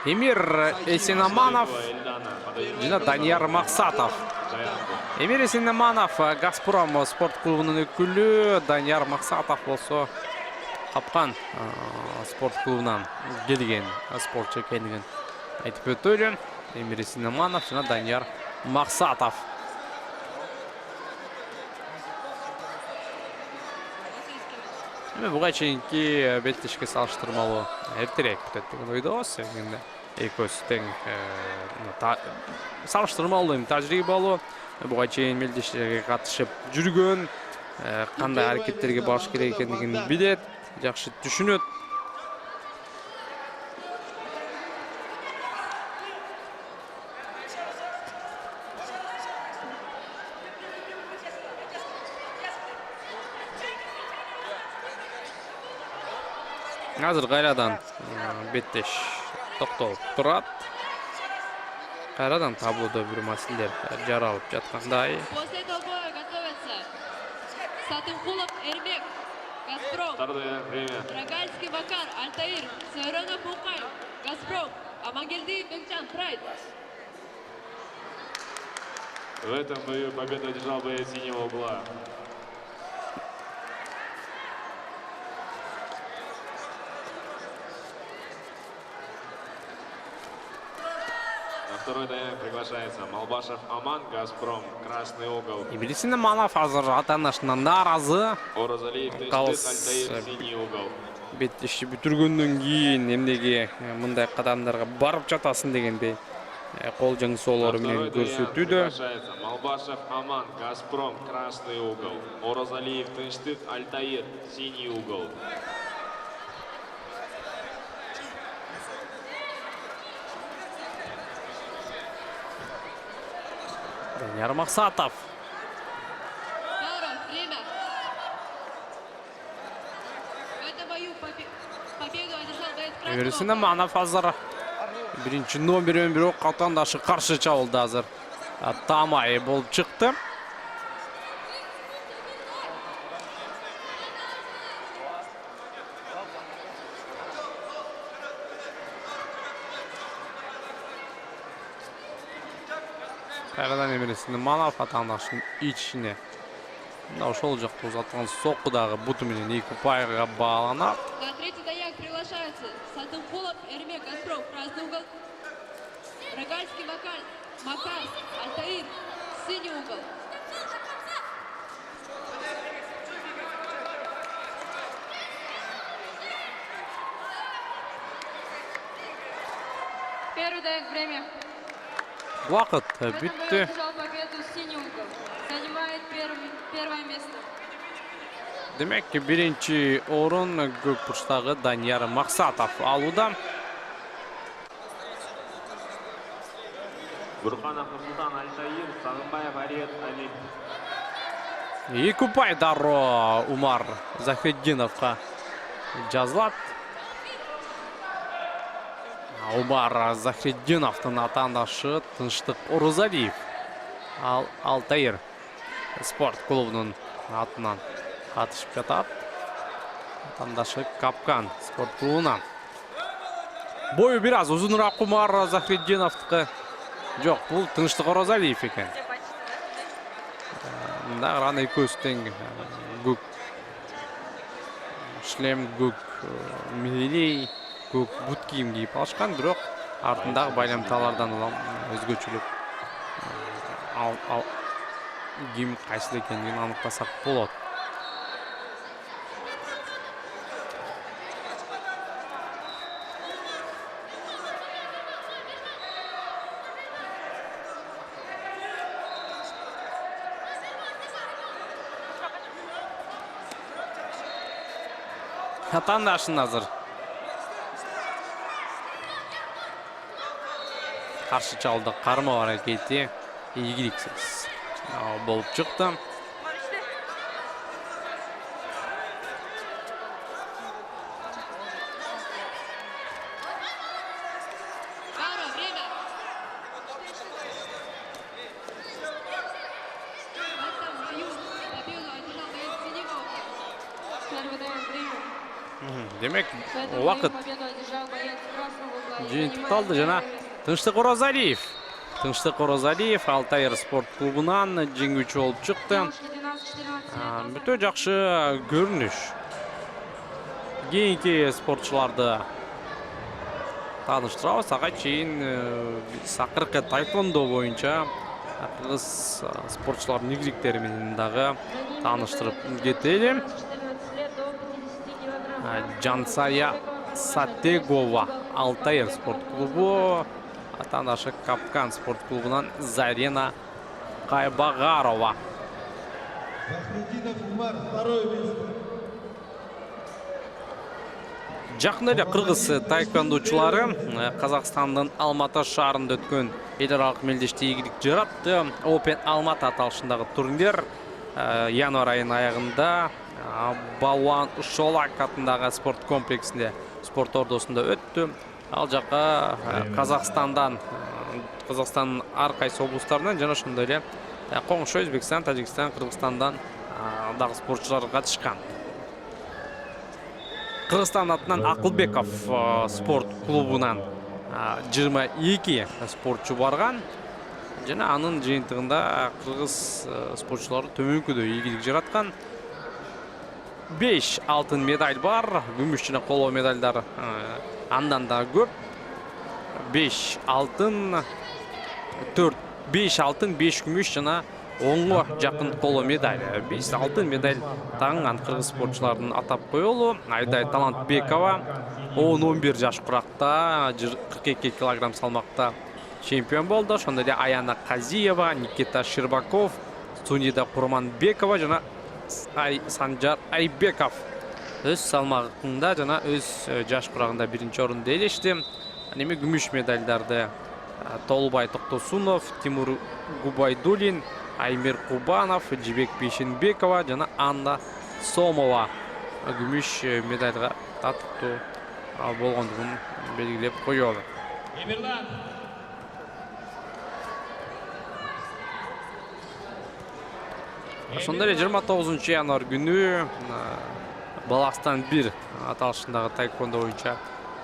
Эмир Эсенаманов жана Данияр Мақсатов. Эмир Эсенаманов Газпром спорт клубының өкілі, Данияр Мақсатов болса Қапқан спорт клубынан келген спортшы екендігін айтып өтті. Эмир Эсенаманов жана Данияр Мақсатов. Бұға чейінки беттішке салыштырмалы әртерек бүтет деген ойдоғыз. Екөстің салыштырмалы тәжірибалы. Бұға чейін мелдештерге қатышып жүрген, қандай әрекеттерге баш керек екендігін білет, жақсы түшінет. Қазір қайрадан беттеш тоқталып тұрады. Қайрадан таблода бір мәселелер жаралып жатқандай. После этого боя готовятся Сатымқұлов Эрбек, Газпром. Второе время. Рогальский Макар, Альтаир, Сайронов Мукай, Газпром, Амангельдиев Бекчан, Прайд. В этом бою победу одержал боец синего угла. На второй дайнек приглашается Малбашев Аман, Газпром, красный угол. Эмир Эсенаманов азыр ата-анасынан наразы. Оразалиев, Тынштык, Альтаир, синий угол. Беттешті бүтіргеннен кейін немдеге мұндай қадамдарға барып жатасың дегенде қол соларымен көрсетуді. Приглашается Малбашев Аман, Газпром, красный угол. Оразалиев, Тынштык, Альтаир, синий угол. Данияр Мақсатов. Второе время. В этом бою победу одержал боец Эмир красного. Эсенаманов азыр бірінші номермен бір қатандашы қаршы чабылды азыр. Тамай болып шықты. Қайрадан Эмир Эсенаманов атандашының içine. Ошол жақта ұзатқан соққыдағы бұтыменен екі пайға бағаланады. На третий даяк приглашается Сатымқұлов Эрбек, Газпром, красный угол. Рогальский Макар, Альтаир, синий угол. Первый даяк время. Уақыт В этом бою бүтті. одержал победу синий угол. Занимает первое место. Демек ки бірінші орын көкбұрыштағы Данияр Мақсатов алуда. Бурханов Нұрсұлтан, Альтаир, Сағынбаев Ариет Али. Екі ұпай даро Умар Захреддиновқа жазылады. Умар Захреддиновтың атандашы Тынштык Оразалиев. Алтайыр спорт клубының атынан қатышып жатады. Атандашы Капкан спорт клубынан. Бойы біраз ұзынырақ Умар Захреддиновтықы. Жоқ, бұл Тынштык Оразалиев екен. Мында ғана көстен көк шлем, көк милей, көк бұт киім киіп алышқан, бірақ артындағы байламталардан өзгөчілік киім қайсыл екендігін анықтасақ болады. Атандашын азыр қаршы чалды қарма бар әкеті ийгиликсиз болуп чыкты. Демек, вакыт жыйынтыкталды жана Тынчтык Оразалиев. Тынчтык Оразалиев Алтайыр спорт клубунан жеңүүчү болуп чыкты. Өтө жакшы көрүнүш. Кийинки спортчуларды тааныштырабыз. Ага чейин сакыркы тайквондо боюнча кыргыз спортчулардын игиликтери менен дагы тааныштырып кетели. Жансая Сатегова Алтайыр спорт клубу, атандашы Капкан спорт клубунан Зарина Кайбагарова. Жакын эле кыргыз тайквондочулары Казакстандын Алматы шаарында өткөн эл аралык мелдеште ийгилик жаратты. Open Алматы аталышындагы турнир январь айынын аягында Балуан Шолак атындагы спорт комплексинде, спорт ордосунда өттү. Ал жакка Казакстандын ар кайсы облустарынан жана ошондой эле коңшу Өзбекстан, Тажикстан, Кыргызстандан дагы спортчулар катышкан. Кыргызстан атынан Акылбеков спорт клубунан 22 спортчу барган. Жана анын жыйынтыгында кыргыз спортчулары төмөнкүдө ийгилик жараткан. 5 алтын медаль бар, күмүш жана коло медальдар андан да көп. 5 алтын, 5 алтын, 5 күмүш жана 10-го жакын коло медаль. 5 алтын медаль таңган кыргыз спортчулардын атап коелу. Айдай Талантбекова 10-11 жаш куракта 42 килограмм салмакта чемпион болду. Ошондой эле Аяна Казиева, Никита Щербаков, Сунида Курманбекова жана Санжар Айбеков өз салмагында жана өз жаш курагында биринчи орунду ээлешти. Эми күмүш медальдарды Толубай Токтосунов, Тимур Губайдулин, Аймир Кубанов, Жибек Бейшенбекова жана Анна Сомова күмүш медальга татыктуу болгондугун белгилеп коёлу. Ошондой эле 29 январь күнү Баластан 1 аталышындагы тайквондо боюнча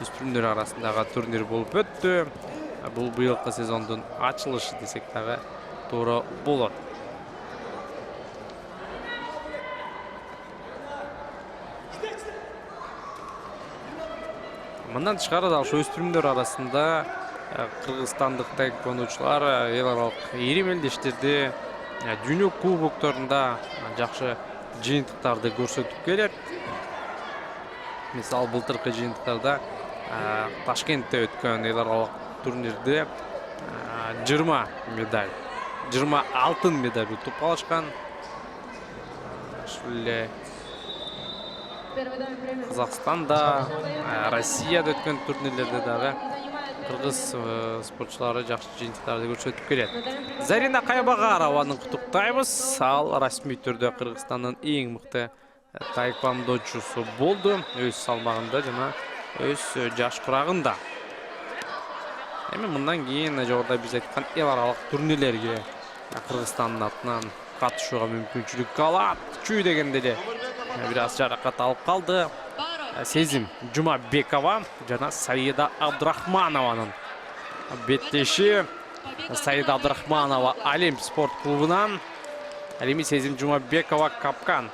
өспүрүмдөр арасындагы турнир болуп өттү. Бул быйылкы сезондун ачылышы десек дагы туура болот. Мындан тышкары да ошо өспүрүмдөр арасында кыргызстандык тайквондочулар эл аралык иримелдештерди дүйнө кубокторунда жакшы жыйынтыктарды көрсөтүп келет. Мисалы былтыркы жыйынтыктарда Ташкентте өткөн эл аралык турнирде 20 медаль, 20 алтын медаль утуп алышкан. Ушул эле Казакстанда, Россияда өткөн турнирлерде дагы кыргыз спортчулары жакшы жыйынтыктарды көрсөтүп келет. Зарина Кайбагарованы куттуктайбыз. Ал расмий түрдө Кыргызстандын эң мыкты тайквондочусу болду. Өз салмагында жана өз жаш курагында. Эми мындан кийин жогоруда биз айткан эл аралык турнирлерге Кыргызстандын атынан катышууга мүмкүнчүлүк алат. Чүй дегенде эле бир аз жаракат алып калды. Сезим Жумабекова жана Саида Абдрахманованын беттеши. Саида Абдрахманова Олимп спорт клубунан, эми Сезим Жумабекова Капкан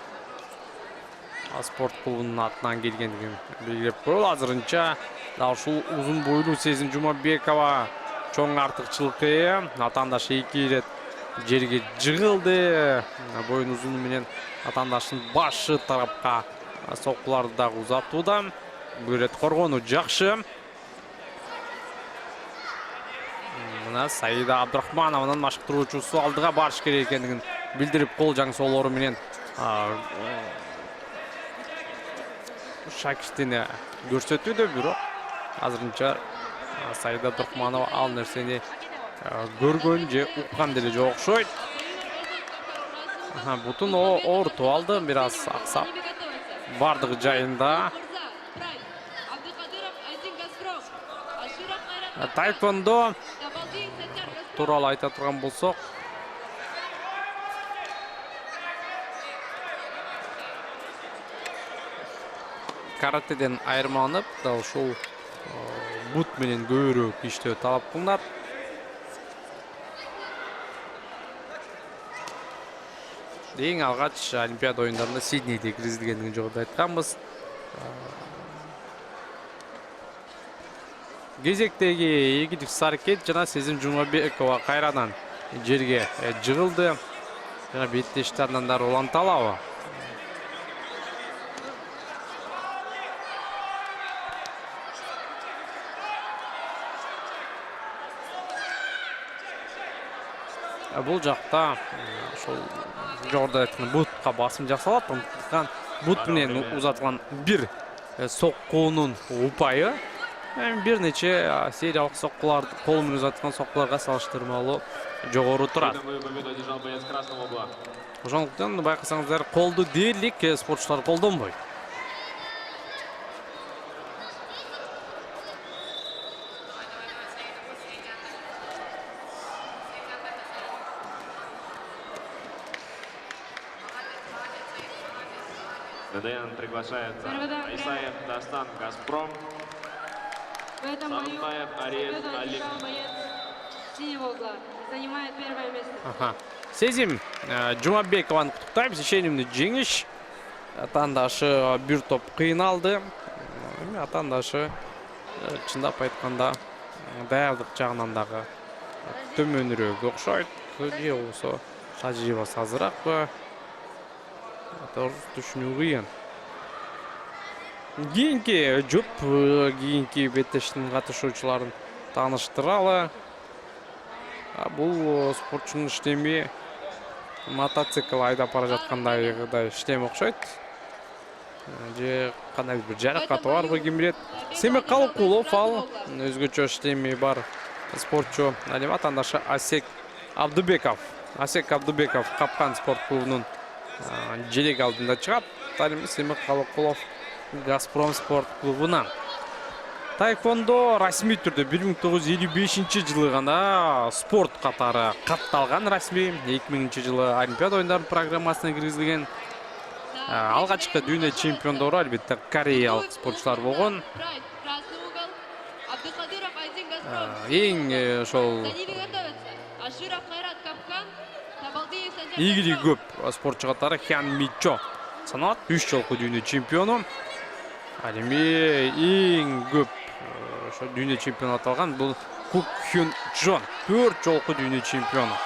спорт клубунун атынан келгендигин белгилеп коелу. Азырынча дал ушул узун бойлуу Сезим Жумабекова чоң артыкчылыкка ээ. Атандашы 2 ирет жерге жыгылды. Боюн узуну менен атандашынын башы тарапка соккуларды дагы узатууда. Бул ирет коргонуу жакшы. Мына Саида Абдрахманованын машыктыруучусу алдыга барыш керек экендигин билдирип кол жаң солору менен шакиштини көрсөтүүдө, бирок азырынча Саида Абдрахманова ал нерсени көргөн же уккан деле жок окшойт. Бутун оорутуп алды, бир аз аксап. Бардыгы жайында. Тайквондо тууралуу айта турган болсок, каратеден айырмаланып, дал ушул бут менен көбүрөөк иштөө талап кылынат. Эң алгач Олимпиада оюндарында Сиднейде киргизилгендигин жогоруда айтканбыз. Кезектеги ийгиликсиз аракет жана Сезим Жумабекова кайрадан жерге жыгылды. Жана беттештарынан да уланта алабы. Бул жакта ошол жогоруда айткан бутка басым жасалат. Андыктан бут менен узатылган бир соккуунун упайы бир нече сериялык соккулар, кол менен узатылган соккуларга салыштырмалуу жогору турат. Ошондуктан байкасаңыздар, колду дээрлик спортчулар колдонбойт. ДДН приглашается Исаев Дастан, Газпром. В этом бою Сарымбаев Ариэль Алик. боец синего угла занимает первое место. Сезим Жумабекованы куттуктайбыз. Ишенимдүү жеңиш. Атандашы бир топ кыйналды. Атандашы чындап айтканда даярдык жагынан дагы төмөнүрөөк окшойт. Же болсо тажрыйбасы азыракпы? Doğru düşünүү кыйын. Кийинки жұп, кийинки беттештин катышуучуларын тааныштыралы. Бул спортчунун иштеми мотоцикл айдап бара жаткандай иштем окшойт. Же кандай бир жаракаты барбы, ким билет. Семек Калыкулов ал өзгөчө иштеми бар спортчу. Атандашы Асек Абдыбеков. Асек Абдыбеков Капкан спорт клубунун желек алдында чыгат. Семек Калыкулов Газпром спорт клубуна. Тайквондо расмий түрдө 1955-жылы гана спорт катары катталган расмий. 2000-жылы Олимпиада оюндарынын программасына киргизилген. Алгачкы дүйнө чемпиондору албетте кореялык спортчулар болгон. Эң ошол ийгилиги көп спортчу катары Хян Мичо саналат. 3 жолку дүйнө чемпиону. Ал эми эң көп ошо дүйнө чемпиону аталган бул Кук Хюн Джон, 4 жолку дүйнө чемпиону.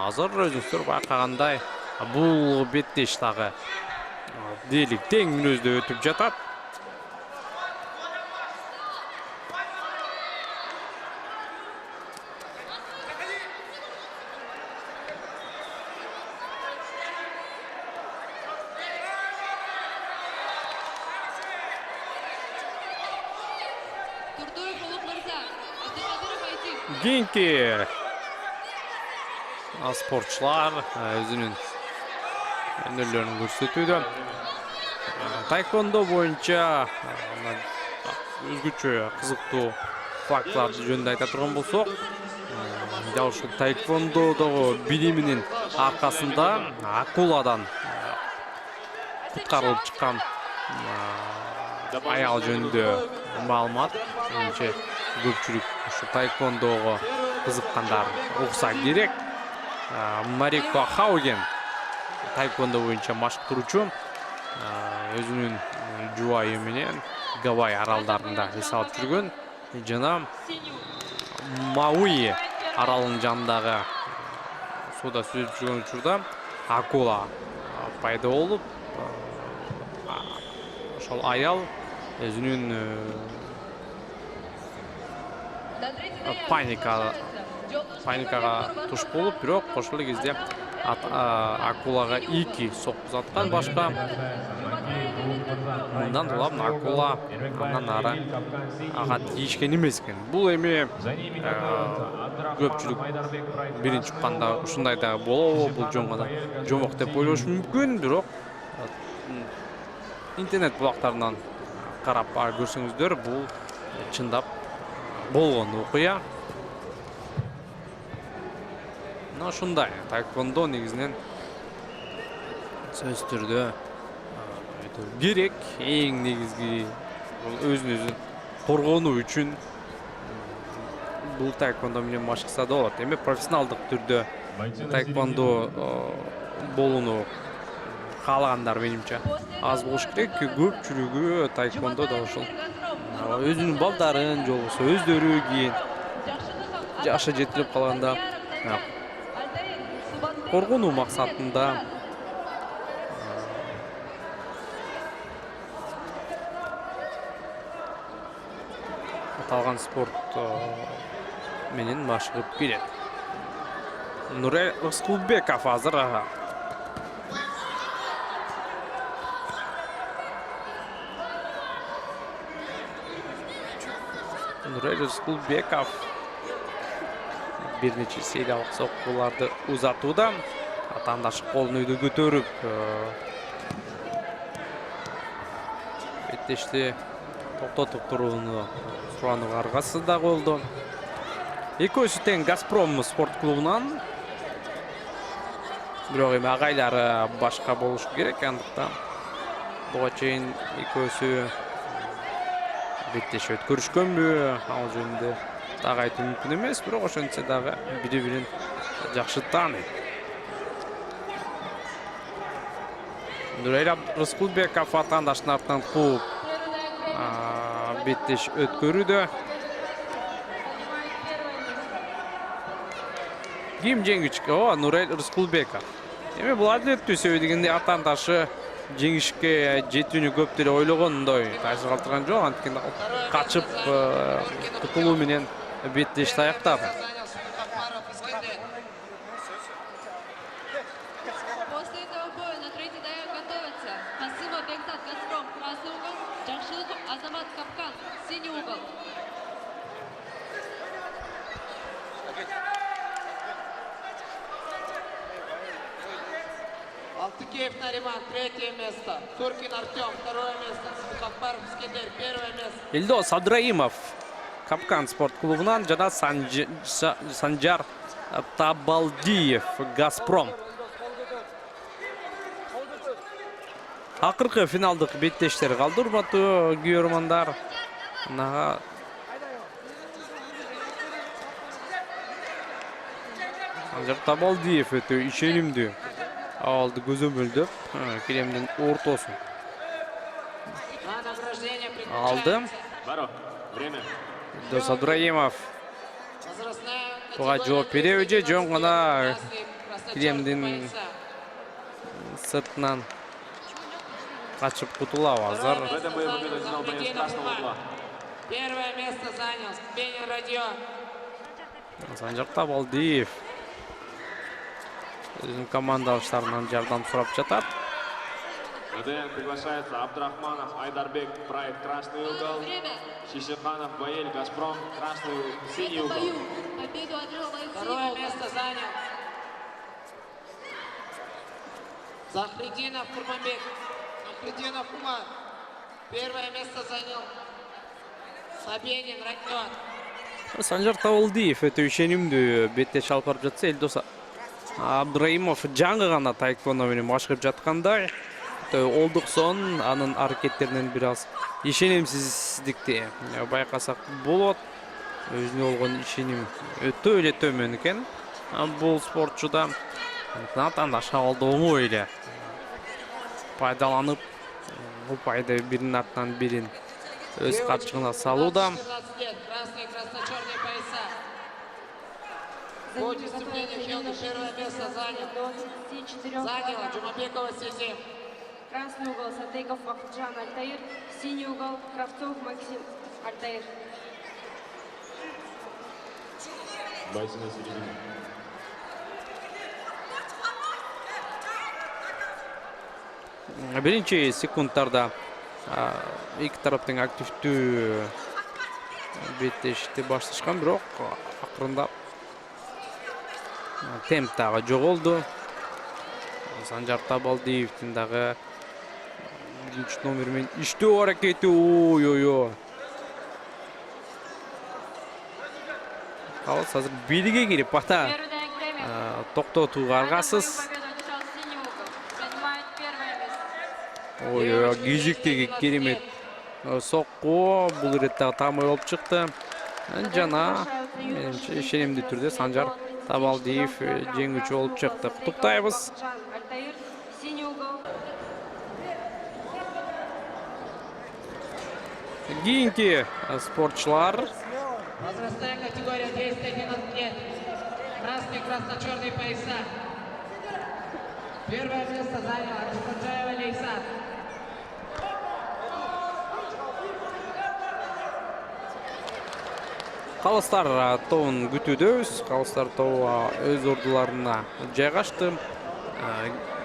Азыр өзүңүздөр байкагандай бул беттеш дагы дээрлик тең мүнөздө өтүп жатат. Кийинки спортчулар өзүнүн өнөрлөрүн көрсөтүүдө. Тайквондо боюнча өзгөчө кызыктуу фактларды жөнүндө айта турган болсок, дал ушул тайквондодогу билиминин аркасында акуладан куткарылып чыккан аял жөнүндө маалымат. Менимче көпчүлүк ушу тайквондого кызыккандар укса керек. Марико Хауген тайквондо боюнча машыктыруучу, өзүнүн жубайы менен Гавай аралдарында эс алып жүргөн жана Мауи аралынын жанындагы сууда сүзүп жүргөн учурда акула пайда болуп, ошол аял өзүнүн паникага туш болуп, бирок ошол кезде акулага 2 сокку заткан башка. Мындан улам акула андан ары ага тийишкен эмес экен. Бул эми көпчүлүк биринчи чыкканда ушундай да болобу, бул жөн гана жомок деп ойлошу мүмкүн, бирок интернет булактарынан карап көрсөңүздөр, бул чындап болгон окуя. Ушундай таэквондо негизинен сөзсүз түрдө керек, эң негизги өзүн коргонуу үчүн бул таэквондо менен машыкса да болот. Эми профессионалдык түрдө таэквондо болууну каалагандар менимче аз болуш керек. Көпчүлүгү таэквондо да ошол өзүнүн балдарын же болбосо өздөрү кийин жашы жетилип калганда коргонуу максатында аталган спорт менен машыгып келет. Нурай Рыскулбеков азыр Нурай Рыскулбеков бир нече сериялык соккуларды узатууда. Атаандашы колун өйдө көтөрүп беттешти токтотуп турууну суранууга аргасы да болду. Экөөсү тең Газпром спорт клубунан. Бирок эми агайлары башка болушу керек, андыктан буга чейин экөөсү беттеш өткөрүшкөнбү, ал жөнүндө дагы айтуу мүмкүн эмес, бирок ошентсе дагы бири-бирин жакшы тааныйт. Нурай Рыскулбеков атаандашынын артынан кууп беттеш өткөрүүдө. Ким жеңүүчү? Нурай Рыскулбеков. Эми бул адилеттүү сөйбөй дегенде атаандашы жеңишке жетүүнү көп деле ойлогондой таасир калтырган жок. Анткени качып кутулуу менен беттешти аяктады. После этого боя на третий даяк готовятся Касымов Бекзат, Газпром, красный угол, Жакшылыков Азамат, Капкан, синий угол. Алтыкеев Нариман, третье место. Туркин Артем, второе место. Сухопаров Искендер, первое место. Элдос Абдраимов Капкан спорт клубунан жана Санжар Табалдиев Газпром. Акыркы финалдык беттештер калды, урматтуу көрөрмандар. Санжар Табалдиев өтө ишенимдүү алды көзөмөлдөп киремдин ортосун алды. Время. Элдос Абдраимов буга жооп береби же жөн гана киремдин сыртынан качып кутулабы азыр? В этом бою победу взял боец красного угла. Первое место занял Спенин Родион. Санжар Табалдиев өзүнүн командалаштарынан жардам сурап жатат. ВДН приглашается Абдрахманов Айдарбек, Прайд, красный угол. Шишиханов Баэль, Газпром, красный синий угол. Победу одержал боец Второе место занял Захридинов Курманбек. Захридинов Кумар. Первое место занял Сабенин Родион. Санжар Табалдиев өтө ишенимдүү беттеш алып барып жатса, Элдос Абдраимов жаңы гана таэквондо менен машыгып жаткандай. Олдуксон анын аракеттеринен бир аз ишенимсиздикти байкасак болот. Өзүнө болгон ишеним өтө эле төмөн экен бул спортчуда. Атаандашы алды оңой эле пайдаланып, упайды биринин артынан бирин өз катчыгына салууда. Красные, красно-черные пояса. По дисциплине Хелга первое место занял. Заняла Джумабекова Сезим. Красный угол Садыков Вахтжан Альтаир. Синий угол Кравцов Максим Альтаир. Бойцы на середине. Birinchi sekundlarda ikki tarafdan aktivli betlashishni boshlashgan, biroq aqrinda tempdagi yo'qoldi. Sanjar Tabaldiyevning dag'i 3 men ishdi harakati. Oy. Hozir hozir beliga kirib pata to'xtatuvga arg'asiz. Oy, gijikdagi keremet soqqu bu retda tamay olib chiqdi. Jana menimcha ishonimli turda Sanjar Tabaldiyev jenguvchi olib chiqdi. Qutlaqlaymiz. Keyingi sportchilar Возрастная категория 211 лет. Красный, красно-черный пояса. Первое место заняла Чухаджаева Лейсат. Қалыстар тобын күтудөбүз. Қалыстар тобы өз ордуларына жайгашты.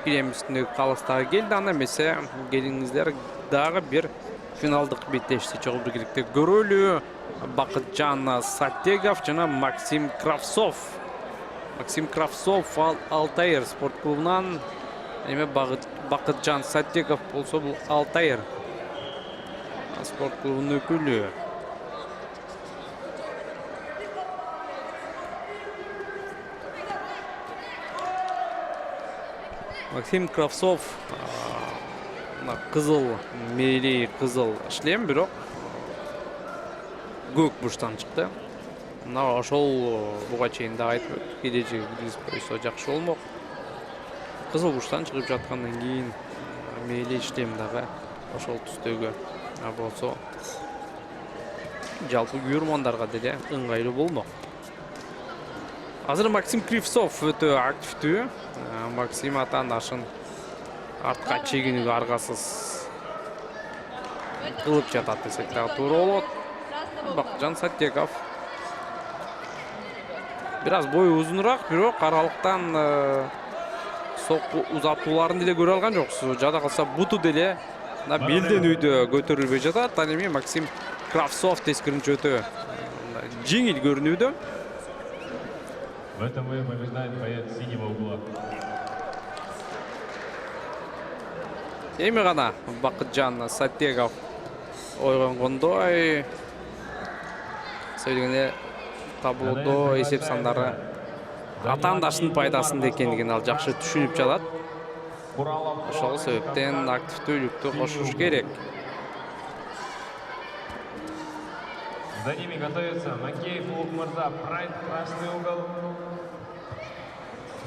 Келемистиндеги қалыстар келди, ана эмесе келиңиздер дагы бир финалдык беттешти чогуу биргеликте көрөлү. Бакытжан Саттегов жана Максим Кравцов. Максим Кравцов Алтайыр спорт клубунан, эме Бакытжан Саттегов болсо бул Алтайыр спорт клубунун өкүлү. Максим Кравцов кызыл мейли, кызыл шлем, бирок көк бурчтан чыкты. Мына ошол буга чейин да айтып өттүк, келечеги билип койсо жакшы болмок. Кызыл бурчтан чыгып жаткандан кийин мейли шлем дагы ошол түстөгү болсо жалпы көрөрмандарга деле ыңгайлуу болмок. Азыр Максим Кравцов өтө активдүү. Максим атаандашын артка чегинүүгө аргасыз кылып жатат десек дагы туура болот. Бакытжан Саттегов бираз бою узунураак, бирок аралыктан сокку узатууларын деле көрө алган жоксуз. Жада калса буту деле белденүүдө көтөрүлбөй жатат. Ал эми Максим Кравцов тескеринче өтө жеңил көрүнүүдө. В этом бою побеждает боец синего угла. Эми гана Бакытжан Саттегов ойгонгондой сөйлөгөндө таблодо эсеп сандары атаандашынын пайдасында экендигин ал жакшы түшүнүп жатат. Ошол себептен активдүүлүктү кошуш керек. За ними готовится Макеев Улукмырза, Прайд, красный угол.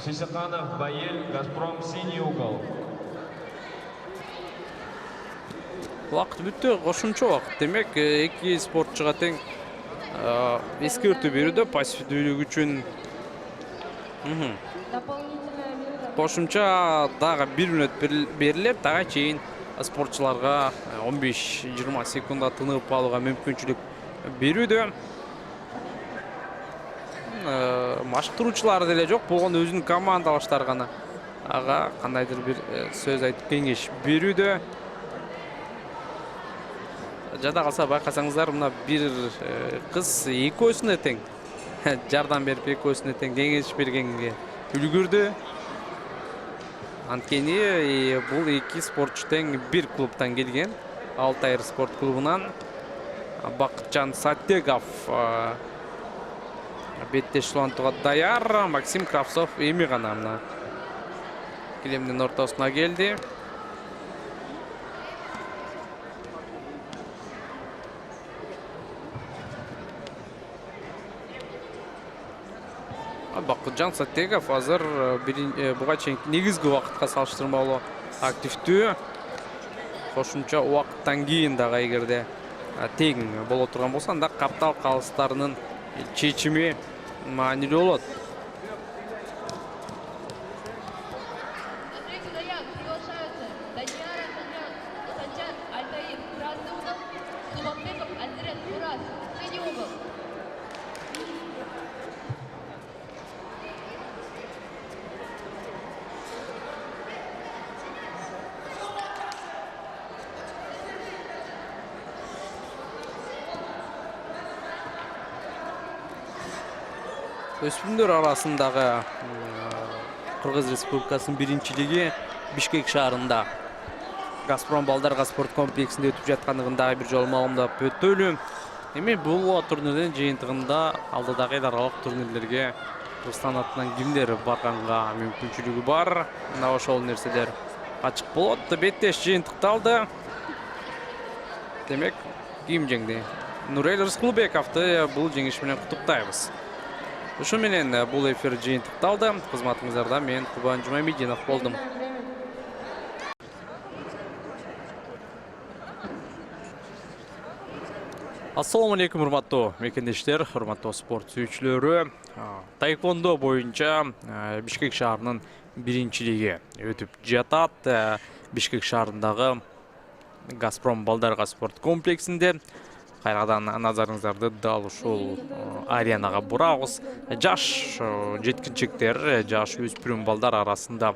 Шишиханов, Баель, Газпром, синий угол. Вакыт бүттү, кошумча вакыт. Демек, эки спортчуга тең эскертүү берүүдө пассивдүүлүк үчүн кошумча дагы 1 мүнөт берилип, дагы чейин спортчуларга 15-20 секунда тыныгып калууга мүмкүнчүлүк берүүдө. Машыктыруучулар деле жок болгон, өзүнүн командалаштары гана ага кандайдыр бир сөз айтып кеңеш берүүдө. Жада калса байкасаңыздар, мына бир кыз экөөсүнө тең жардам берип, экөөсүнө тең кеңеш бергенге үлгүрдү. Анткени бул эки спортчу тең бир клубтан келген. Алтайыр спорт клубунан Бакытжан Саттегов беттешүүлантууга даяр. Максим Кравцов эми гана мына килемдин ортосуна келди. Бакытжан Саттегов азыр буга чейинки негизги убакытка салыштырмалуу активдүү. Кошумча убакыттан кийин дагы эгерде тең боло турган болсо, анда каптал калыстарынын чечими маанилүү болот. На третий заряд приглашаются Данияра өспүрүмдөр арасындагы Кыргыз Республикасынын биринчилиги Бишкек шаарында Газпром балдарга спорт комплексинде өтүп жаткандыгын дагы бир жолу маалымдап өтөлү. Эми бул турнирдин жыйынтыгында алдыдагы эл аралык турнирлерге Кыргызстан атынан кимдер барганга мүмкүнчүлүгү бар. Мына ошол нерселер ачык болот. Беттеш жыйынтыкталды. Демек, ким жеңди? Нурел Рыскулбековду бул жеңиш менен куттуктайбыз. Ушу менен бул эфир жыйынтыкталды. Кызматыңыздарда мен Кубан Жумамединов болдум. Ассаламу алейкум, урматтуу мекендештер, урматтуу спорт сүйүүчүлөрү. Таэквондо боюнча Бишкек шаарынын биринчилиги өтүп жатат. Бишкек шаарындагы Газпром балдарга спорт комплексинде. Кайрадан назарыңыздарды дал ушул аренага бурабыз. Жаш жеткинчектер, жаш өспүрүм балдар арасында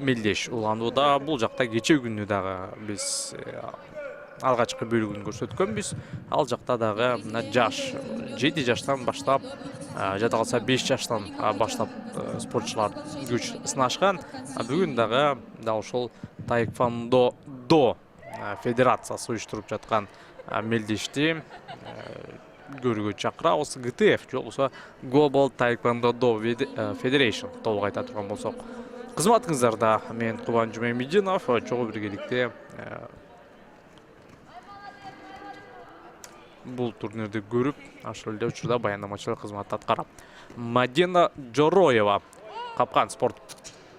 мелдеш уланууда. Бул жакта кече күнү дагы биз алгачкы бөлүгүн көрсөткөнбүз. Ал жакта дагы жаш 7 жаштан баштап, жада калса 5 жаштан баштап спортчулар күч сынашкан. Бүгүн дагы дал ушул Таэквондо федерациясы уюштуруп жаткан мелдешти көрүүгө чакырабыз. ГТФ же болбосо Global Taekwondo Federation толук айта турган болсок. Кызматыңыздарда мен Кубан Жумамединов, чогуу биргеликте бул турнирди көрүп, ошол эле учурда баяндамачылык кызматты аткарам. Мадина Жороева Капкан спорт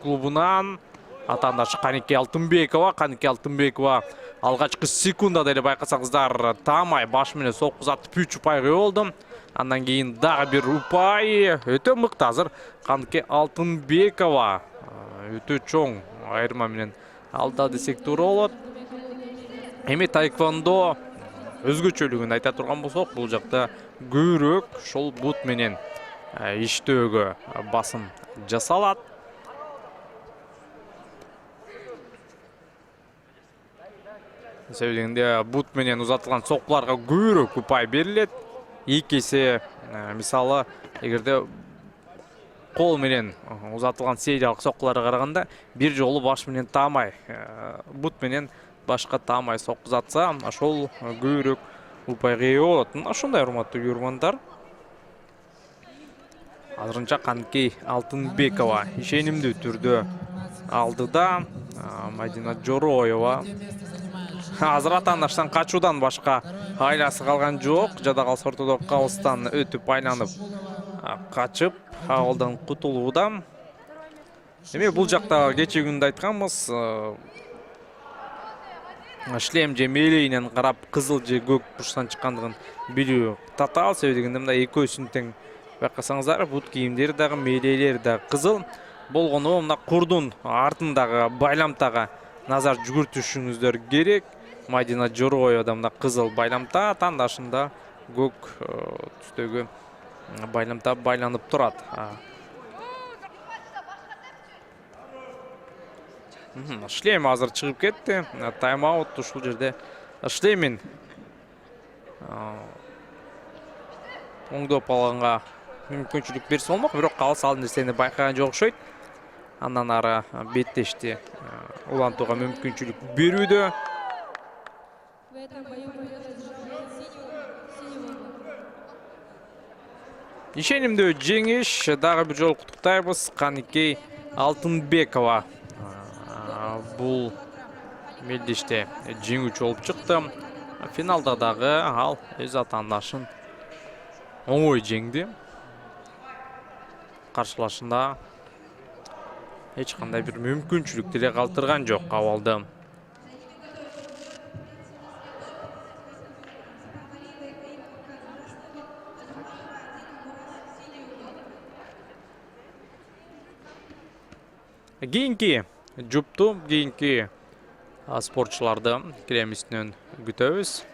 клубунан атаандашы Канике Алтынбекова алгачкы секундада эле байкасаңыздар таамай баш менен соккузатып 3 упайга болду. Андан кийин дагы бир упай, өтө мыкты азыр Канике Алтынбекова өтө чоң айырма менен алда десек туура болот. Эми таэквондо өзгөчөлүгүн айта турган болсок, бул жакта көбүрөөк ошол бут менен иштөөгө басым жасалат. Себебинде бут менен узатылган соккуларга көбүрөөк упай берилет. 2 эсе, мисалы, эгерде кол менен узатылган сериялык соккуларга караганда бир жолу баш менен таамай, бут менен башка таамай соккузатса, ошол көбүрөөк упайга ээ болот. Ошондой урматтуу көрөрмандар. Азырынча Канике Алтынбекова ишенимдүү түрдө алдыда. Мадина Жороева азыр атаандаштан качуудан башка айласы калган жок. Жада калса ортодо калыстан өтүп айланып качып, абалдан кутулууда. Эми бул жакта кече күндө айтканбыз, шлем же мээлейинен карап кызыл же көк бурчтан чыккандыгын билүү татаал. Себебинде мындай экөөсүн тең байкасаңыздар, бут кийимдери дагы мээлейлери дагы кызыл болгону мына курдун артындагы байламтага назар жүгүртүшүңүздөр керек. Мадина Жороева мына кызыл байламта, тандашында көк түстөгү байламта байланып турат. Шлем азыр чыгып кетти. Тайм-аут ушул жерде шлемин оңдоп алганга мүмкүнчүлүк берсе болмок, бирок калыс ал нерсени байкаган жок окшойт. Андан ары беттешти улантууга мүмкүнчүлүк берүүдө. Ишенимдүү жеңиш, дагы бир жолу куттуктайбыз. Канике Алтынбекова бул мелдеште жеңүүчү болуп чыкты. Финалда дагы ал өз атаандашын оңой жеңди. Каршылашында эч кандай бир мүмкүнчүлүк деле калтырган жок абалды. Кийинки жупту, кийинки спортчуларды киремисинен күтөбүз.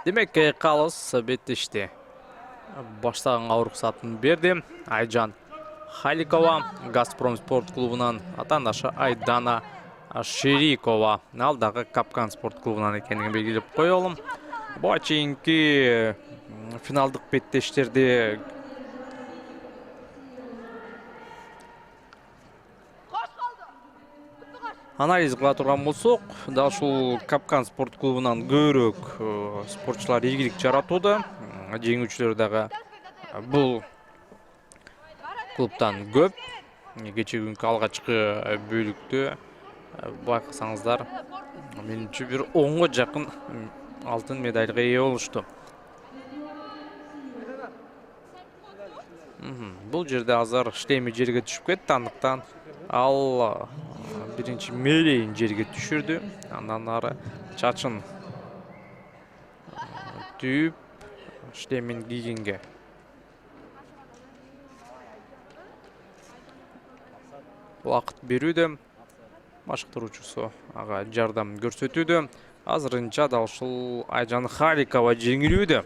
Демек, калыс беттешти баштаганга уруксатын берди. Айжан Халикова Газпром спорт клубунан, атандашы Айдана Ширикова алдагы Капкан спорт клубунан экенин белгилеп коелу. Буга чейинки финалдык беттештерди анализ кыла турган болсок, дал ушул Капкан спорт клубунан көбүрөөк спортчулар ийгилик жаратууда. Жеңүүчүлөр дагы бул клубтан көп. Кечээ күнкү алгачкы бөлүктө байкасаңыздар, менимче бир 10го жакын алтын медальга ээ болушту. Бул жерде азыр шлеми жерге түшүп кетти, андыктан ал биринчи мелейин жерге түшүрдү. Андан ары чачын түйүп шлемин кийгенге. Вакыт берүүдө машыктыруучусу ага жардам көрсөтүүдө. Азырынча да ушул Айжан Халикова жеңилүүдө.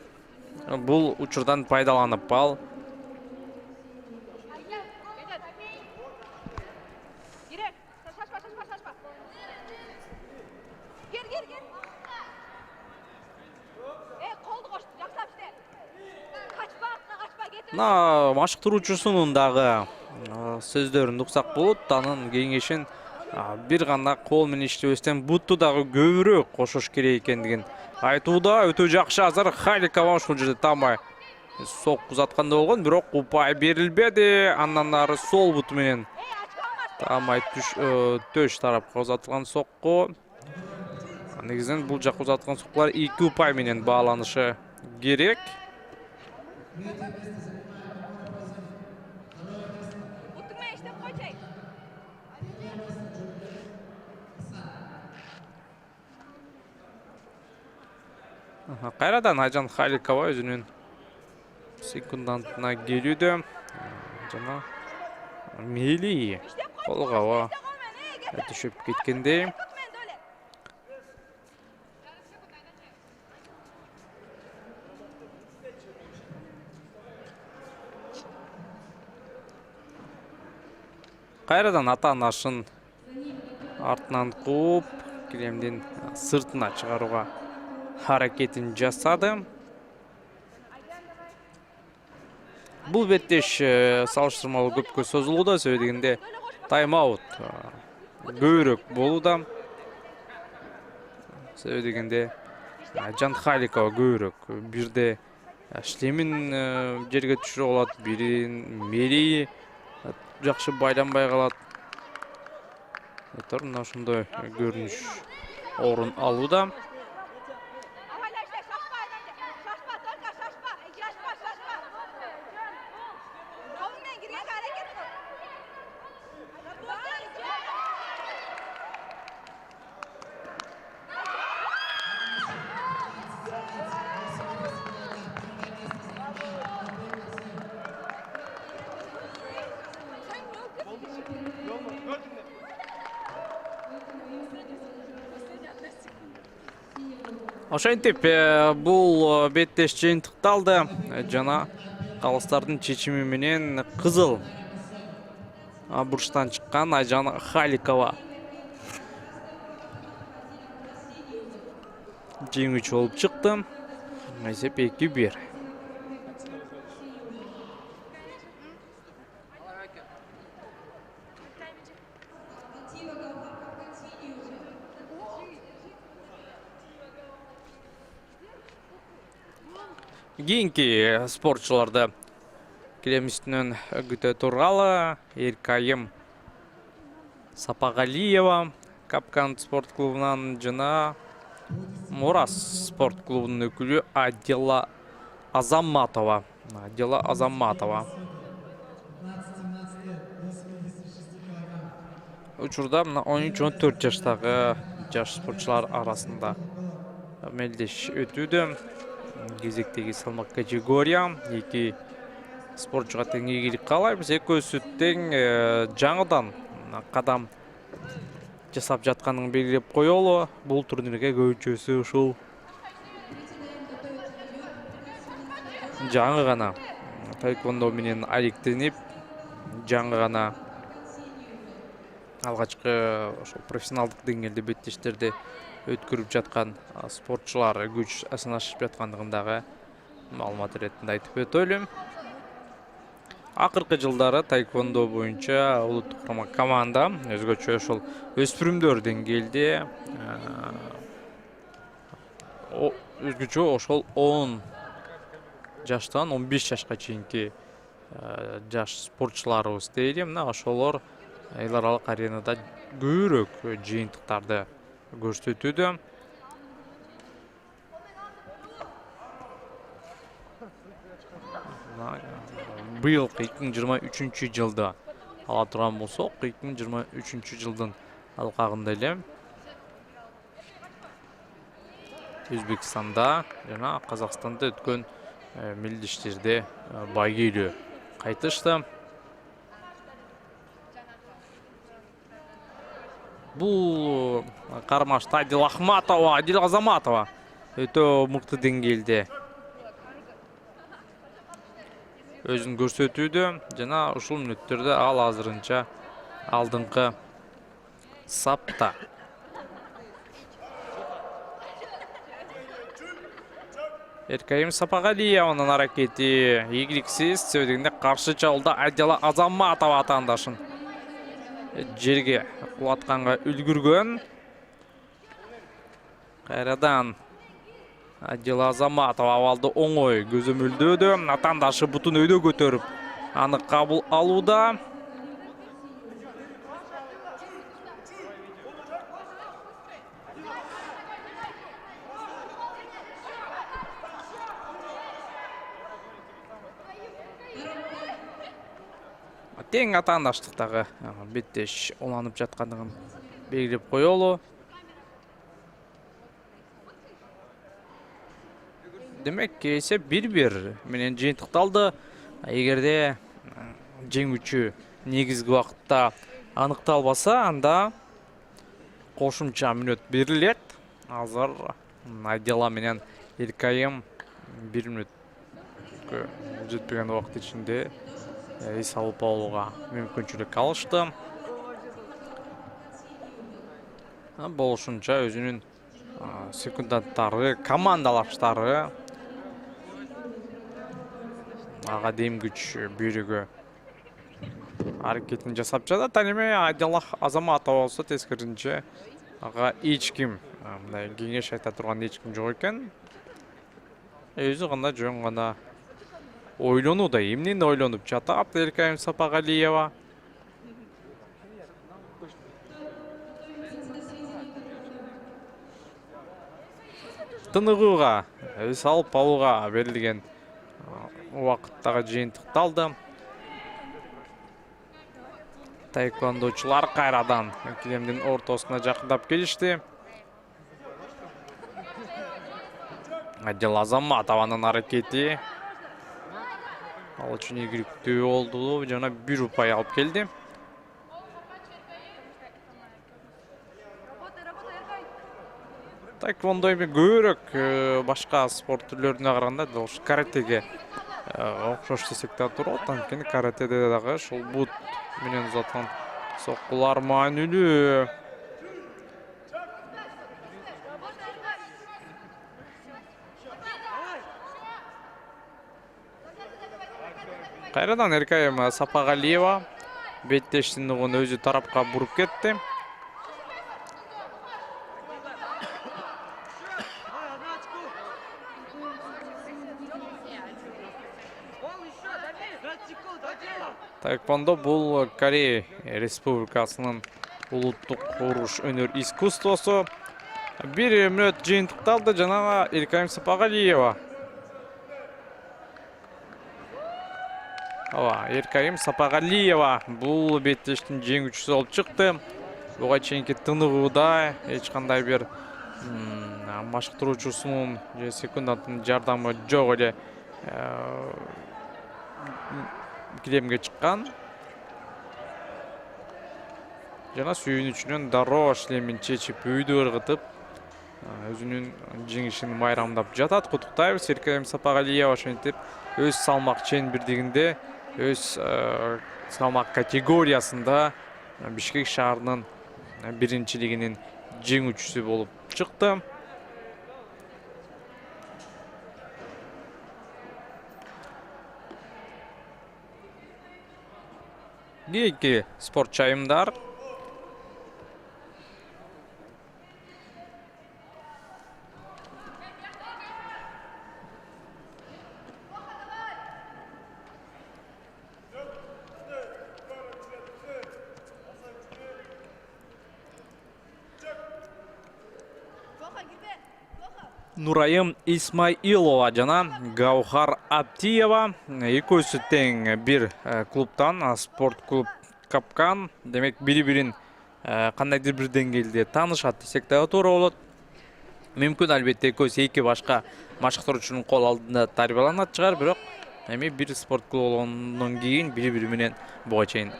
Бул учурдан пайдаланып ал машыктыруучусунун дагы сөздөрүн уксак болот. Анын кеңешин бир гана кол менен иштебестен бутту дагы көбүрөөк кошуш керек экендигин айтууда. Өтө жакшы азыр Халикова ушул жерде тамай сок узатканда болгон, бирок упай берилбеди. Андан ары сол буту менен тамай төш тарапка узатылган сокку. Негизинен бул жакка узаткан соккулар 2 упай менен бааланышы керек. Кайрадан Айжан Халикова өзүнүн секундантына келүүдө. Жана мели колго түшүп кеткендей. Кайрадан ата-анашын артынан кууп, килемдин сыртына чыгарууга харакетин жасады. Бул беттеш салыштырмалуу көпкө созулууда, себеби дегенде тайм-аут көбүрөөк болууда. Себеби дегенде Айжан Халикова көбүрөөк бирде шлемин жерге түшүрө алат, бирин мелии жакшы байланбай калат. Мына ошондой көрүнүш орун алууда. Ошентип бул беттеш жыйынтыкталды жана калыстардын чечими менен кызыл бурчтан чыккан Айжан Халикова жеңүүчү болуп чыкты. Эсеп 2-1. Кийинки спортчуларды килем үстүнөн күтө тургалы. Эркайым Сапагалиева Капкан спорт клубунан жана Мурас спорт клубунун өкүлү Адила Азаматова. Учурда 13-14 жаштагы жаш спортчулар арасында мелдеш өтүүдө. Кезектеги салмак категория 2 спортчуга тең ийгилик каалайбыз. Экөөсү тең жаңыдан кадам жасап жатканын белгилеп коелу. Бул турнирге көбүнчөсү ушул жаңы гана таэквондо менен алектенип, жаңы гана алгачкы ошол профессионалдык деңгээлде беттештерди өткөрүп жаткан спортчулар күч сынашып жаткандыгындагы маалымат иретинде айтып өтөлүм. Акыркы жылдары таэквондо боюнча улуттук курама команда өзгөчө ошол өспүрүмдөр деңгээлде өзгөчө ошол 10 жаштан 15 жашка чейинки жаш спортчуларыбыз дейли, мына ошолор эл аралык аренада көбүрөөк жыйынтыктарды көрсөтүүдө. Быйылкы 2023 жылда ала турган болсок, 2023 жылдын алкагында эле Өзбекстанда жана Казакстанда өткөн мелдештерде байгелүү кайтышты. Бул кармашта Адил Ахматова, Адил Азаматова өтө мыкты деңгээлде өзүн көрсөтүүдө жана ушул мүнөттөрдө ал азырынча алдыңкы сапта. Эркайым Сапагалиеванын аракети ийгиликсиз, сөйдөгөндө каршы чабуулда Адила Азаматова атаандашын жерге кулатканга үлгүргөн. Кайрадан Адила Азаматова абалды оңой көзөмөлдөөдө, атаандашы бутун өйдө көтөрүп аны кабыл алууда. Тең атаандаштыктагы беттеш уланып жаткандыгын белгилеп коелу. Демек, эсеп 1-1 менен жыйынтыкталды. Эгерде жеңүүчү негизги убакытта аныкталбаса, анда кошумча мүнөт берилет. Азыр Адила менен Эркайым 1 мүнөткө жетпеген убакыт ичинде эс алып алууга мүмкүнчүлүк алышты. Болушунча өзүнүн секунданттары, командалаштары ага дем күч бүйрөгө аракетин жасап жатат. Ал эми Адила Азаматова болсо тескерисинче ага эч ким мындай кеңеш айта турган эч ким жок экен. Өзү гана жөн гана ойлонууда, эмнени ойлонуп жатат Эркайым Сапагалиева. Тыныгууга, эс алып алууга берилген убакыттагы жыйынтыкталды. Таэквондочулар кайрадан килемдин ортосуна жакындап келишти. Адила Азаматованын аракети ал үчүн ийгиликтүү болду жана 1 упай алып келди. Таэквондо эми көбүрөөк башка спорт түрлөрүнө караганда каратеге окшош десек да турат. Анткени каратеде дагы ушул бут менен узаткан соккулар маанилүү. Кайрадан Эркайым Сапагалиева беттештин угун өзү тарапка буруп кетти. Таэквондо бул Корея Республикасынын улуттук уруш өнөр искусствосу. 1 мүнөт жыйынтыкталды жана Эркайым Сапагалиева. Эркайым Сапагалиева бул беттештин жеңүүчүсү болуп чыкты. Буга чейинки тыныгууда эч кандай бир машыктыруучусунун же секунданттын жардамы жок эле килемге чыккан. Жана сүйүнүчүнүн дароо шлемин чечип өйдө ыргытып өзүнүн жеңишин майрамдап жатат. Куттуктайбыз. Серкем Сапагалиева ошентип өз салмак чембирдигинде, өз салмак категориясында Бишкек шаарынын биринчилигинин жеңүүчүсү болуп чыкты. Кийинки спорт чайымдар. Нурайым Исмаилова жана Гаухар Аптиева экөөсү тең бир клубтан, спорт клуб Капкан. Демек бири-бирин кандайдыр бир деңгээлде таанышат десек дагы туура болот. Мүмкүн албетте экөөсү эки башка машыктыруучунун кол алдында тарбияланат чыгар, бирок эми бир спорт клуб болгондон кийин бири-бири менен буга чейин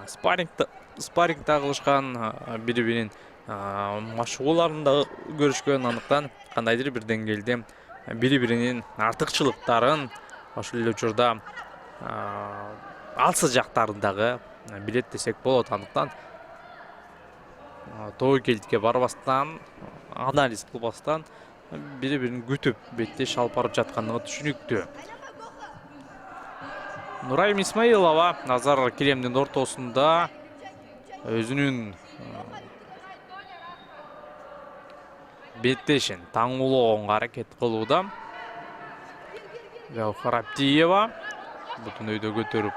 спарринг кылышкан, бири-бирин машыгууларында көрүшкөн, андыктан кандайдыр бир деңгээлде бири-биринин артыкчылыктарын, ошол эле учурда алсыз жактарын дагы билет десек болот. Андыктан тобокелдикке барбастан, анализ кылбастан бири-бирин күтүп беттеш алып барып жаткандыгы түшүнүктүү. Нурайым Исмаилова Назар Керемдин ортосунда өзүнүн беттешин таңуулоого аракет кылууда. Гаухар Аптиева бутун өйдө көтөрүп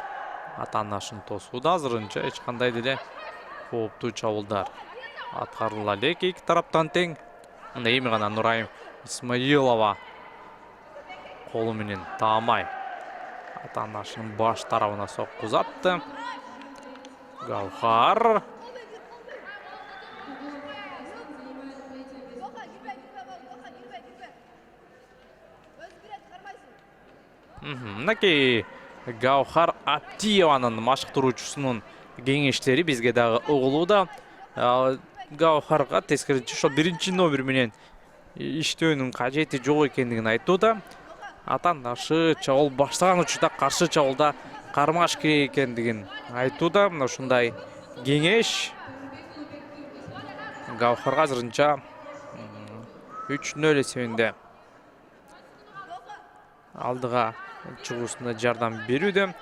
атаанашын тосууда. Азырынча эч кандай деле кооптуу чабуулдар аткарыла элек. Эки тараптан тең. Эми гана Нурайым Исмаилова колу менен таамай атаанашынын баш тарабына сокку узатты. Гаухар мынакей Гаухар Аптиеванын машыктыруучусунун кеңештери бизге дагы угулууда. Гаухарга тескерисинче ошол биринчи номер менен иштөөнүн кажети жок экендигин айтууда. Атаандашы чабуул баштаган учурда каршы чабуулда кармаш керек экендигин айтууда. Мына ушундай кеңеш Гаухарга азырынча 3-0 эсебинде алдыга чыгуусуна жардам берүүдө.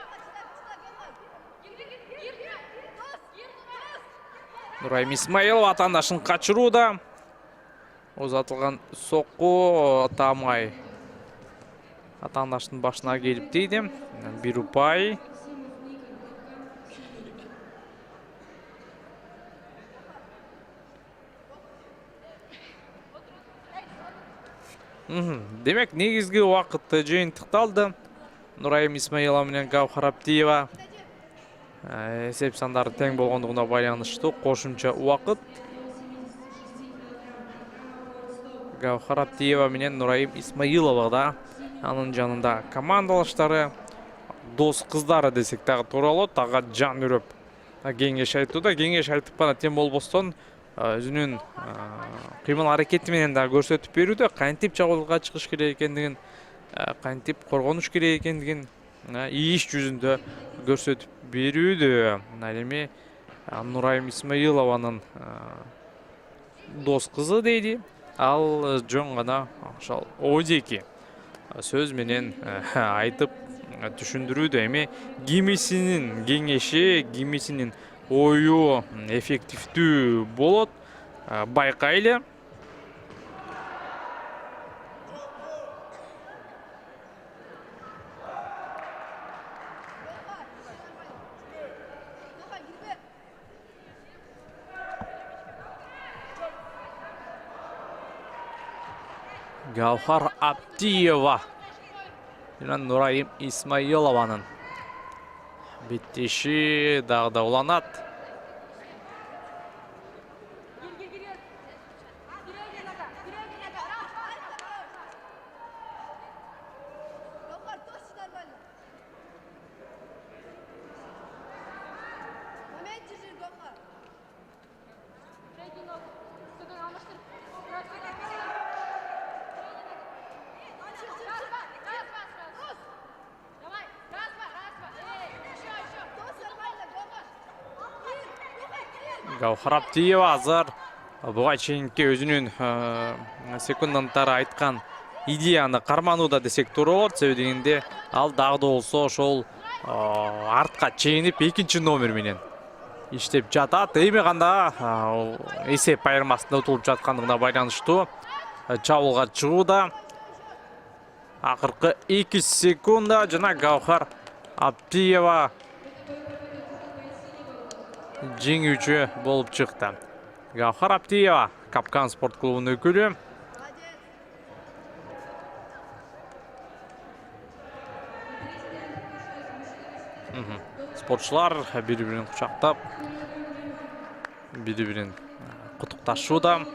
Нурайым Исмаилова атаандашын качырууда. Узатылган сокку таамай атаандаштын башына келип тийди. Бир упай. Демек негизги убакыт жыйынтыкталды. Нурайым Исмаилова менен Гаухар Аптиева эсеп сандары тең болгондугуна байланыштуу кошумча убакыт. Гаухар Аптиева менен Нурайым Исмаилова да анын жанында командалаштары, дос кыздары десек дагы туура болот. Ага жан үрөп кеңеш айтууда. Кеңеш айтып гана тең болбостон өзүнүн кыймыл аракети менен да көрсөтүп берүүдө. Кантип чабуулга чыгыш керек экендигин, кантип коргонуш керек экендигин иш жүзүндө көрсөтүп берүүдө. Ал эми Нурайым Исмаилованын дос кызы дейди. Ал жөн гана ошол одеки сөз менен айтып түшүндүрүүдө. Эми кимисинин кеңеши, кимисинин ою эффективдүү болот, байкайлы. Гаухар Аптиева жана Нурайым Исмаилованын беттеши дагы да уланат. Гаухар Аптиева азыр буга чейинки өзүнүн секунданттары айткан идеяны карманууда десек туура болот. Себеби дегенде ал дагы да болсо ошол артка чейинип экинчи номер менен иштеп жатат. Эми гана эсеп айырмасында утулуп жаткандыгына байланыштуу чабуулга чыгууда. Акыркы 2 секунда жана Гаухар Аптиева жеңүүчү болуп чыкты. Гаухар Аптиева Капкан спорт клубунун өкүлү. Спортчулар бири-бирин кучактап, бири-бирин куттукташууда.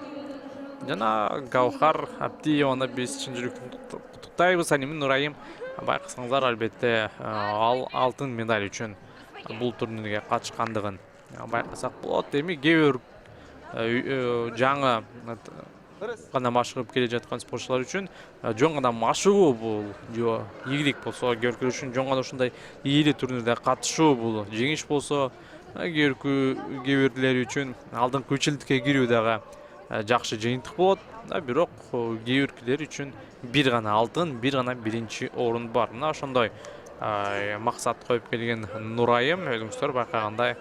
Жана Гаухар Аптиеваны биз чын жүрөктөн куттуктайбыз. Аними Нурайым, байкасаңыздар, албетте ал алтын медаль үчүн бул турнирге катышкандыгын байкасак болот. Эми кээ бир жаңы гана машыгып келе жаткан спортчулар үчүн жөн гана машыгуу бул, жо ийгилик болсо көркөр үчүн жөн гана ушундай ийгилик турнирде катышуу бул. Жеңиш болсо кээ бирлери үчүн алдыңкы үчүлдүккө кирүү дагы жакшы жыйынтык болот. Бирок кээ биркилер үчүн бир гана алтын, бир гана биринчи орун бар. Мына ошондой максат коюп келген Нурайым, өзүңүздөр байкагандай,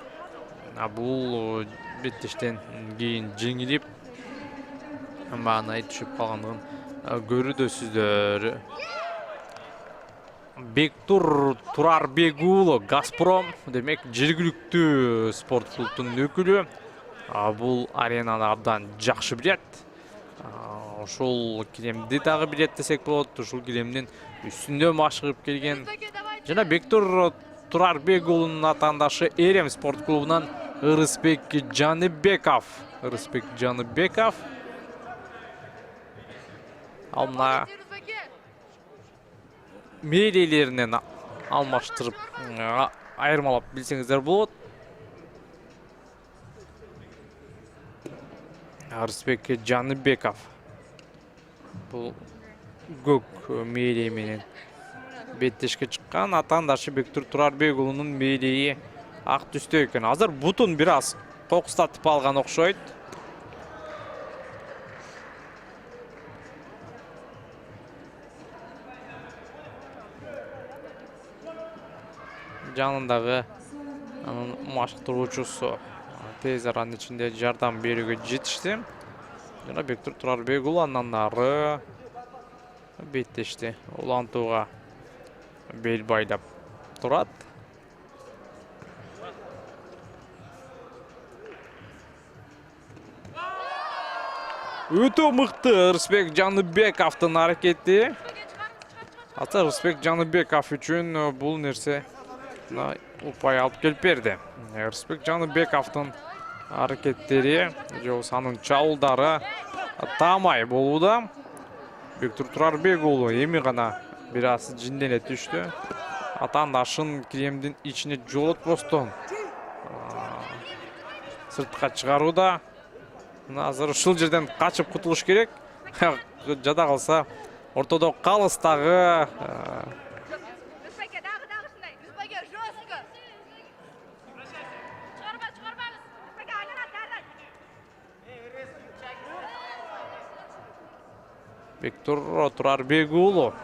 бул беттештен кийин жеңилип маанай түшүп калгандыгын көрүүдөсүздөр. Бектур Турарбек уулу Газпром, демек жергиликтүү спорт клубунун өкүлү. Бул аренаны абдан жакшы билет. Ошол килемди дагы билет десек болот. Ушул килемдин үстүндө машыгып келген. Жана Бектур Турарбек уулунун атаандашы Эрем спорт клубунан Ырысбек Жаныбеков. Ал мына мээлейлеринен алмаштырып айырмалап билсеңиздер болот. Ырысбек Жаныбеков бул көк мээлей менен беттешке чыккан. Атаандашы Бектур Турарбек уулунун мээлейи ак түстө экен. Азыр бутун бир аз кокустатып алган окшойт. Жанындагы анын машыктыруучусу тез аранын ичинде жардам берүүгө жетишти. Жана Бектур Турарбек уулу андан ары беттешти. Улантууга бел байлап турат. Өтө мыкты Ырысбек Жаныбековдун аракети. Ата Ырысбек Жаныбеков үчүн бул нерсе упай алып келип берди. Ырысбек Жаныбековдун аракеттери, жобосу анын чабуулдары таамай болууда. Бектур Турарбек уулу эми гана бир аз жиндене түштү. Атаандашын килемдин ичине жолотпостон сыртка чыгарууда. Азыр ушул жерден качып кутулуш керек. Жада калса ортодо калыстагы Бектур Турарбек уулу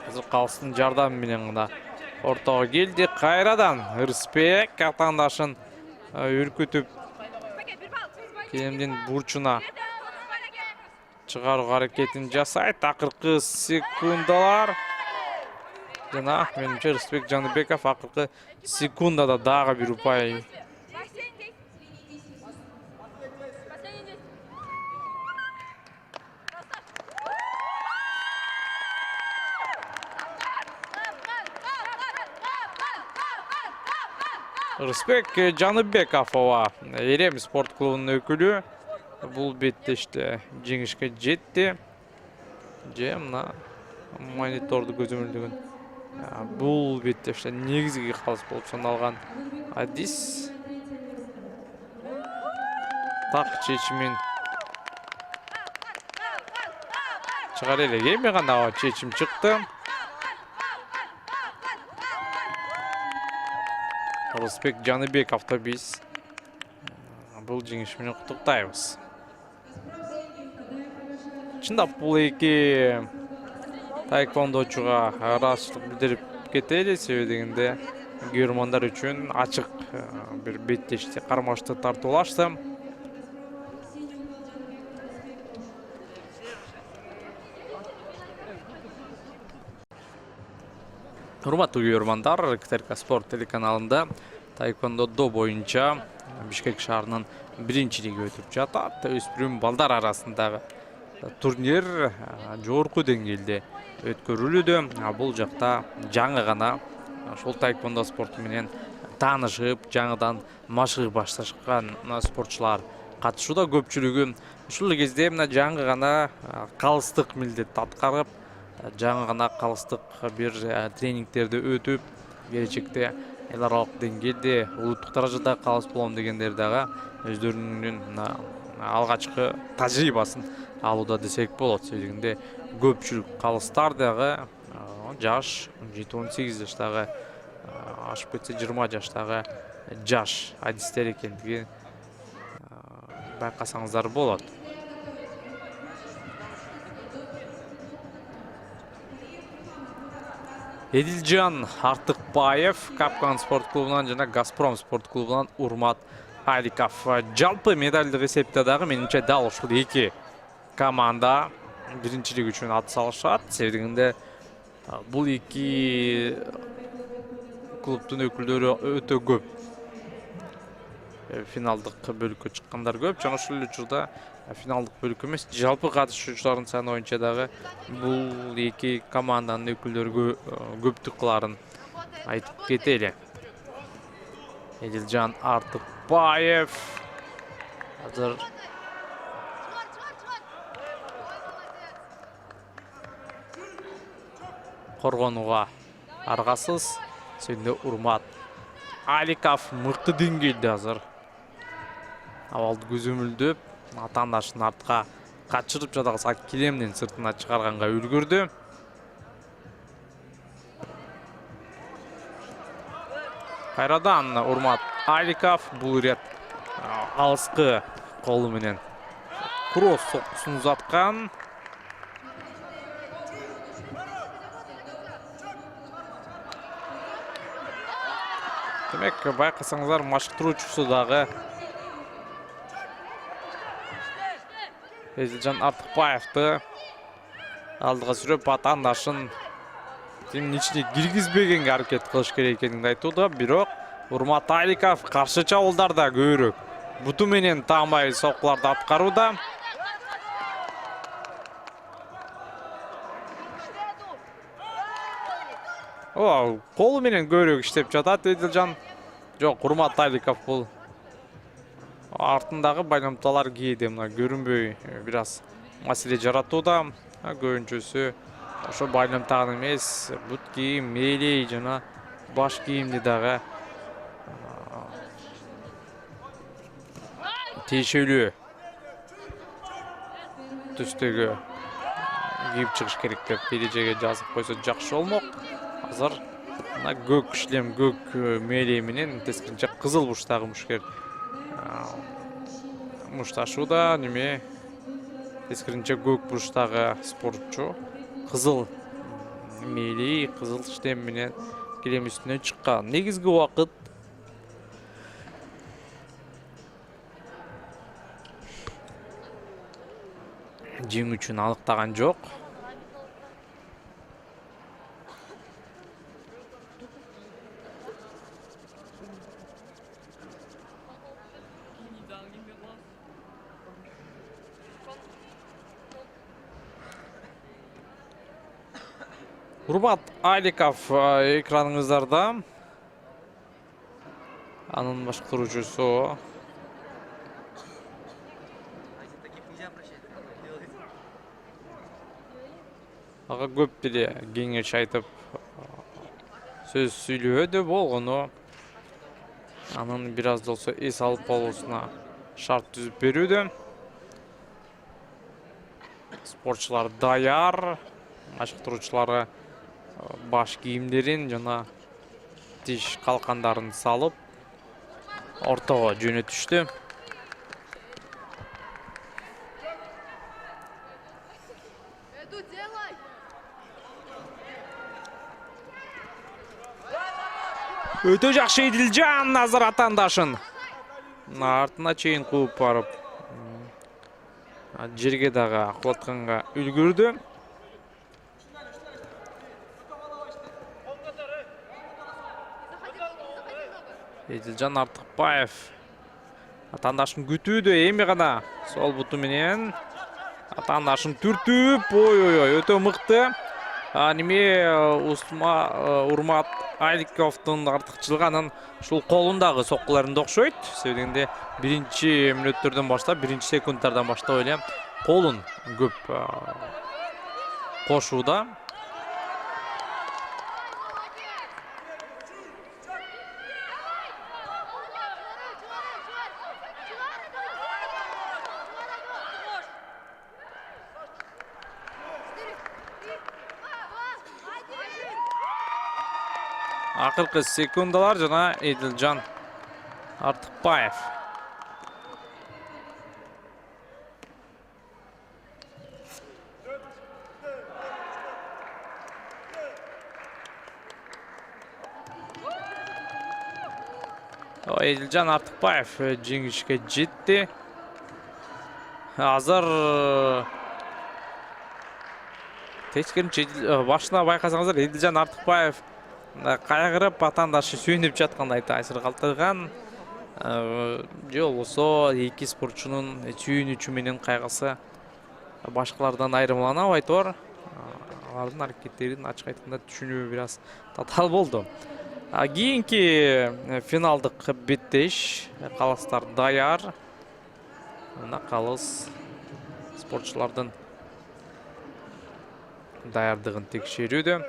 азыр калыстын жардамы менен гана ортого келди. Кайрадан Ырысбек атаандашын үркүтүп килемдин бурчуна чыгаруу аракетин жасайт. Акыркы секундалар. Жана менимче Ырысбек Жаныбеков акыркы секундада дагы бир упай. Ырысбек Жаныбеков Эрем спорт клубунун өкүлү. Бул беттеште жеңишке жетти. Же мына мониторду көзөмөлдөгөн. Бул беттеште негизги калыс болуп саналган Адис так чечимин чыгар элек. Эми гана чечим чыкты. Рысбек Жаныбек автобус. Бұл жеңіс менен құттықтаймыз. Чындап бұл эки таэквондочуга ыраазычылык билдирип кетели, себеби дегенде көрөрмандар үчүн ачык бир беттешти кармашты тартуулашты. Урматтуу көрөрмандар, КТРК Спорт телеканалында таэквондо боюнча Бишкек шаарынын биринчилиги өтүп жатат. Өспүрүм балдар арасындагы турнир жогорку деңгээлде өткөрүлүүдө. Бул жакта жаңы гана ошол таэквондо спорту менен таанышып, жаңыдан машыгы башташкан спортчулар катышууда. Көпчүлүгү ушул кезде мына жаңы гана калыстык милдетти аткарып, жаңы гана калыстык бир тренингтерди өтүп, келечекте эл аралык деңгээлде улуттук даражада калыс болом дегендер дагы өздөрүнүн алгачкы тажрыйбасын алууда десек болот. Себебинде көпчүлүк калыстар дагы жаш 17-18 жаштагы, ашып кетсе 20 жаштагы жаш адистер экендигин байкасаңыздар болот. Эдилжан Артыкбаев Капкан спорт клубунан жана Газпром спорт клубунан Урмат Аликов. Жалпы медалдык эсепте дагы менимче дал ушул эки команда биринчилик үчүн ат салышат. Себебинде бул эки клубтун өкүлдөрү өтө көп. Финалдык бөлүккө чыккандар көп. Жана ушул учурда финалдык бөлүк эмес, жалпы катышуучулардын саны боюнча дагы бул эки команданын өкүлдөрү көптүк кыларын айтып кетели. Эдилжан Артыкбаев азыр коргонууга аргасыз. Сенде Урмат Аликов мыкты деңгээлде азыр абалды көзөмөлдөп, атаандашын артка качырып жадагы килемдин сыртына чыгарганга үлгүрдү. Кайрадан Урмат Аликов бул рет алыскы колу менен кросс соккусун узаткан. Демек, байкасаңыздар, машыктыруучусу дагы Эдилжан Артыкбаевди алдыга сүрөп, атаандашын тимдин ичине киргизбегенге аракет кылыш керек экенин айтууда. Бирок Урмат Аликов каршы чабуулдарда көбүрөөк буту менен таанбай соккуларды аткарууда. Колу менен көбүрөөк иштеп жатат Эдилжан. Жок, Урмат Аликов бул артындагы байламталар кээде мына көрүнбөй бир аз маселе жаратууда. Көбүнчөсү ошо байламтаган эмес, бут кийим, мээлей жана баш кийимди дагы тиешелүү түстөгө кийип чыгыш керек деп эрежеге жазып койсо жакшы болмок. Азыр көк шлем, көк мээлей менен тескерисинче кызыл бурчтагы мушкер мушташууда. Неме тескерисинче көк бурчтагы спортчу кызыл мээлей, кызыл шлем менен килем үстүнө чыккан. Негизги убакыт жеңүүчүн аныктаган жок. Урмат Аликов экраныңыздарда. Анын башкаруучусу ага көп деле кеңеш айтып сөз сүйлөөдө болгону анын бир аз да болсо эс алып калуусуна шарт түзүп берүүдө. Спортчулар даяр, машыктыруучулары баш кийимдерин жана тиш калкандарын салып ортого жөнөтүштү. Өтө жакшы Эдилжан азыр атандашын артына чейин кууп барып жерге дагы кулатканга үлгүрдү. Эдилжан Артыкбаев атандашын күтүүдө, эми гана сол буту менен атандашын түртүп, ой, өтө мыкты. Урмат Айликовдун артыкчылыгынын ушул колундагы соккуларында окшойт. Себебинде биринчи мүнөттөрдөн баштап, биринчи секундтардан баштап эле колун көп кошууда. Акыркы секундалар жана Эдилжан Артыкбаев. Эдилжан Артыкбаев жеңишке жетти. Азыр тескеринче башына байкасаңыздар, Эдилжан Артыкбаев кайгырып атандашы сүйүнүп жаткандай таасир калтырган. Же болбосо эки спортчунун сүйүнүчү менен кайгысы башкалардан айырмаланып айтор. Алардын аракеттерин ачык айтканда түшүнүү бир аз татаал болду. Кийинки финалдык беттеш калыстар даяр. Мына калыс спортчулардын даярдыгын текшерүүдө.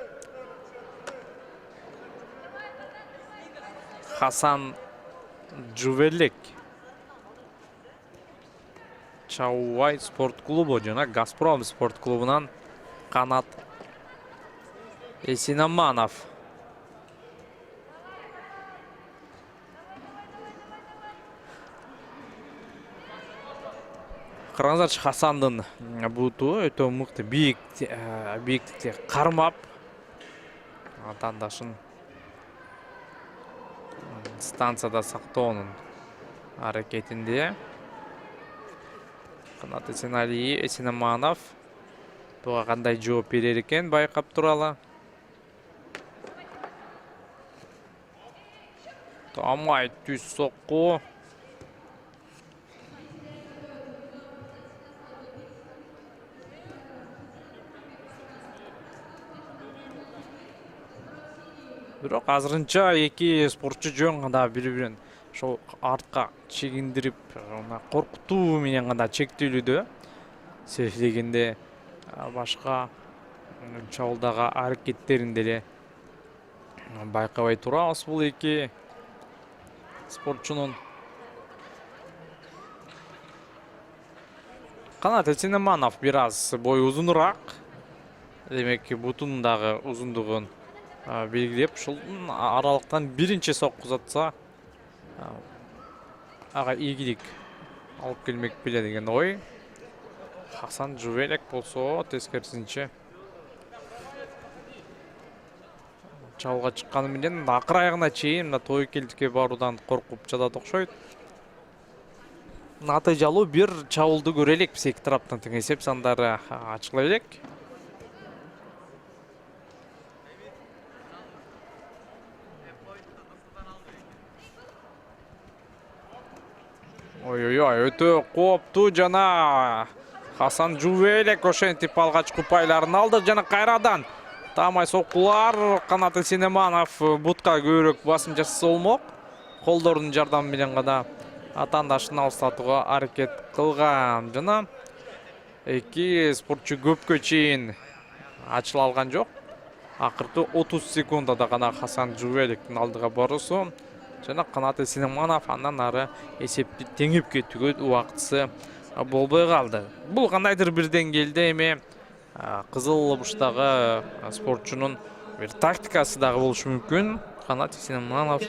Хасан Жувелек Чаубай спорт клубу жана Газпром спорт клубунан Канат Эсинаманов. Караңыздарчы, Хасандын буту өтө мыкты, бийиктикте кармап атандашын станцияда сактоонун аракетинде. Канат Эсинаманов буга кандай жооп берер экен байкап туралы. Тамай түз сокку. Бирок азырынча эки спортчу жөн гана бири-бирин ошол артка чегиндирип, коркутуу менен гана чектелүүдө. Себебинде башка чабуулдагы аракеттеринде эле байкабай турабыз бул эки спортчунун. Канат Эсинаманов бир аз бою узунураак. Демек, бутунун дагы узундугун белгилеп, ушул аралыктан биринчи сокку затса ага ийгилик алып келмек беле деген ой. Хасан Жувелек болсо тескерисинче чабуулга чыкканы менен акыр аягына чейин мына тобокелдикке баруудан коркуп жатат окшойт. Натыйжалуу бир чабуулду көрө элек, эки тараптын тең эсеп сандары ачыла элек. Ой, өтө кооптуу жана Хасан Жувелек ошентип алгач купайларын алды жана кайрадан таамай соккулар. Канат Эсинаманов бутка көбүрөөк басым жасаса болмок. Колдордун жардамы менен гана атандашын алыстатууга аракет кылган жана эки спортчу көпкө чейин ачыла алган жок. Акыркы 30 секундада гана Хасан Жувелектин алдыга баруусу жана Канат Эсинаманов андан ары эсепти теңип кетүүгө убактысы болбой калды. Бул кандайдыр бир деңгээлде эми кызыл буштагы спортчунун бир тактикасы дагы болушу мүмкүн. Канат Эсинаманов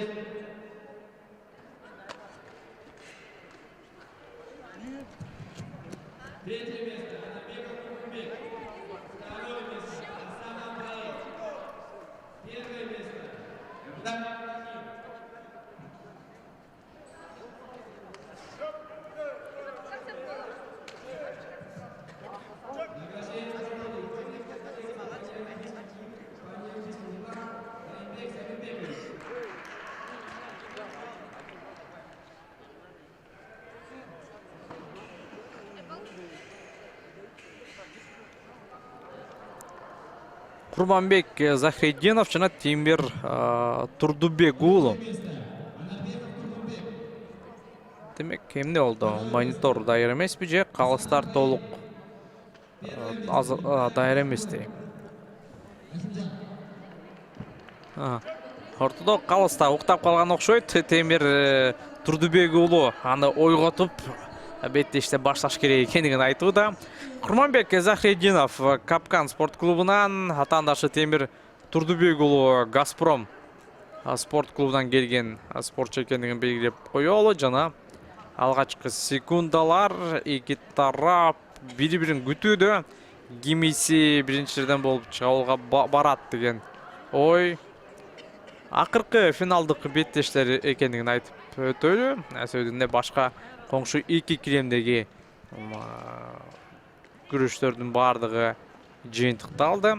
Kurmanbek Захреддинов жана Темир Турдубек уулу. Демек, эмне болду? Монитор дайыр эмеспи же калыстар толук дайыр эмести? Ортодо калыста уктап калган окшойт. Темир Турдубек уулу аны ойготуп беттеште башташ керек экенин айтууда. Курманбек Захреддинов Капкан спорт клубунан, атаандашы Темир Турдубек уулу Газпром спорт клубунан келген спортчу экендигин белгилеп коелу. Жана алгачкы секундалар эки тарап бири-бирин күтүүдө. Кимиси биринчилерден болуп чыгууга барат деген ой. Акыркы финалдык беттештер экендигин айтып өтөлү. Сөйдүндө башка коңшу эки килемдеги күрөштөрдүн бардыгы жыйынтыкталды.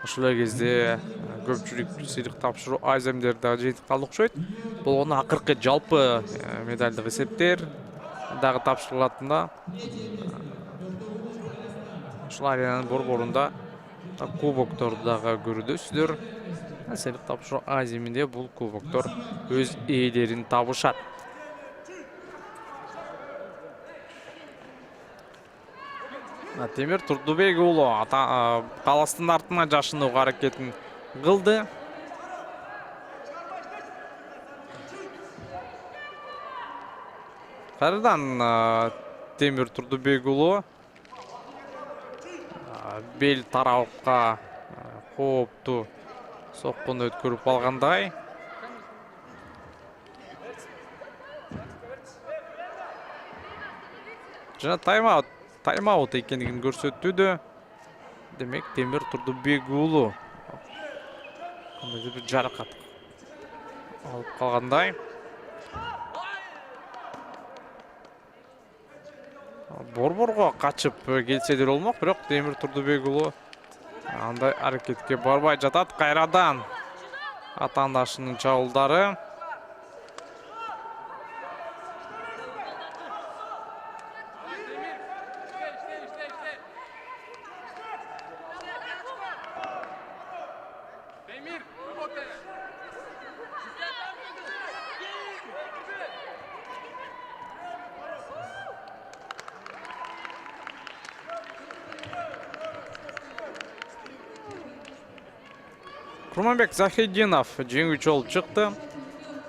Ошол кезде көпчүлүк сыйлык тапшыруу айземдер дагы жыйынтыкталды окшойт. Болгону акыркы жалпы медалдык эсептер дагы тапшырылатында. Ушул аренанын борборунда кубокторду дагы көрүдөсүздөр. Сыйлык тапшыруу айземинде бул кубоктор өз ээлерин табышат. Темир Турдубек уулу калыстын артына жашынууга аракетин кылды. Кайрадан Темир Турдубек уулу бел тарапка кооптуу соккуну өткөрүп алгандай. Жана тайм-аут экендигин көрсөттү. Демек, Темир Турдубек уулу бир жаракат алып калгандай. Борборго качып келсе болмок, бирок Темир Турдубек уулу андай аракетке барбай жатат. Кайрадан атаандашынын чабуулдары. Курманбек Захреддинов жеңүүчү болуп чыкты.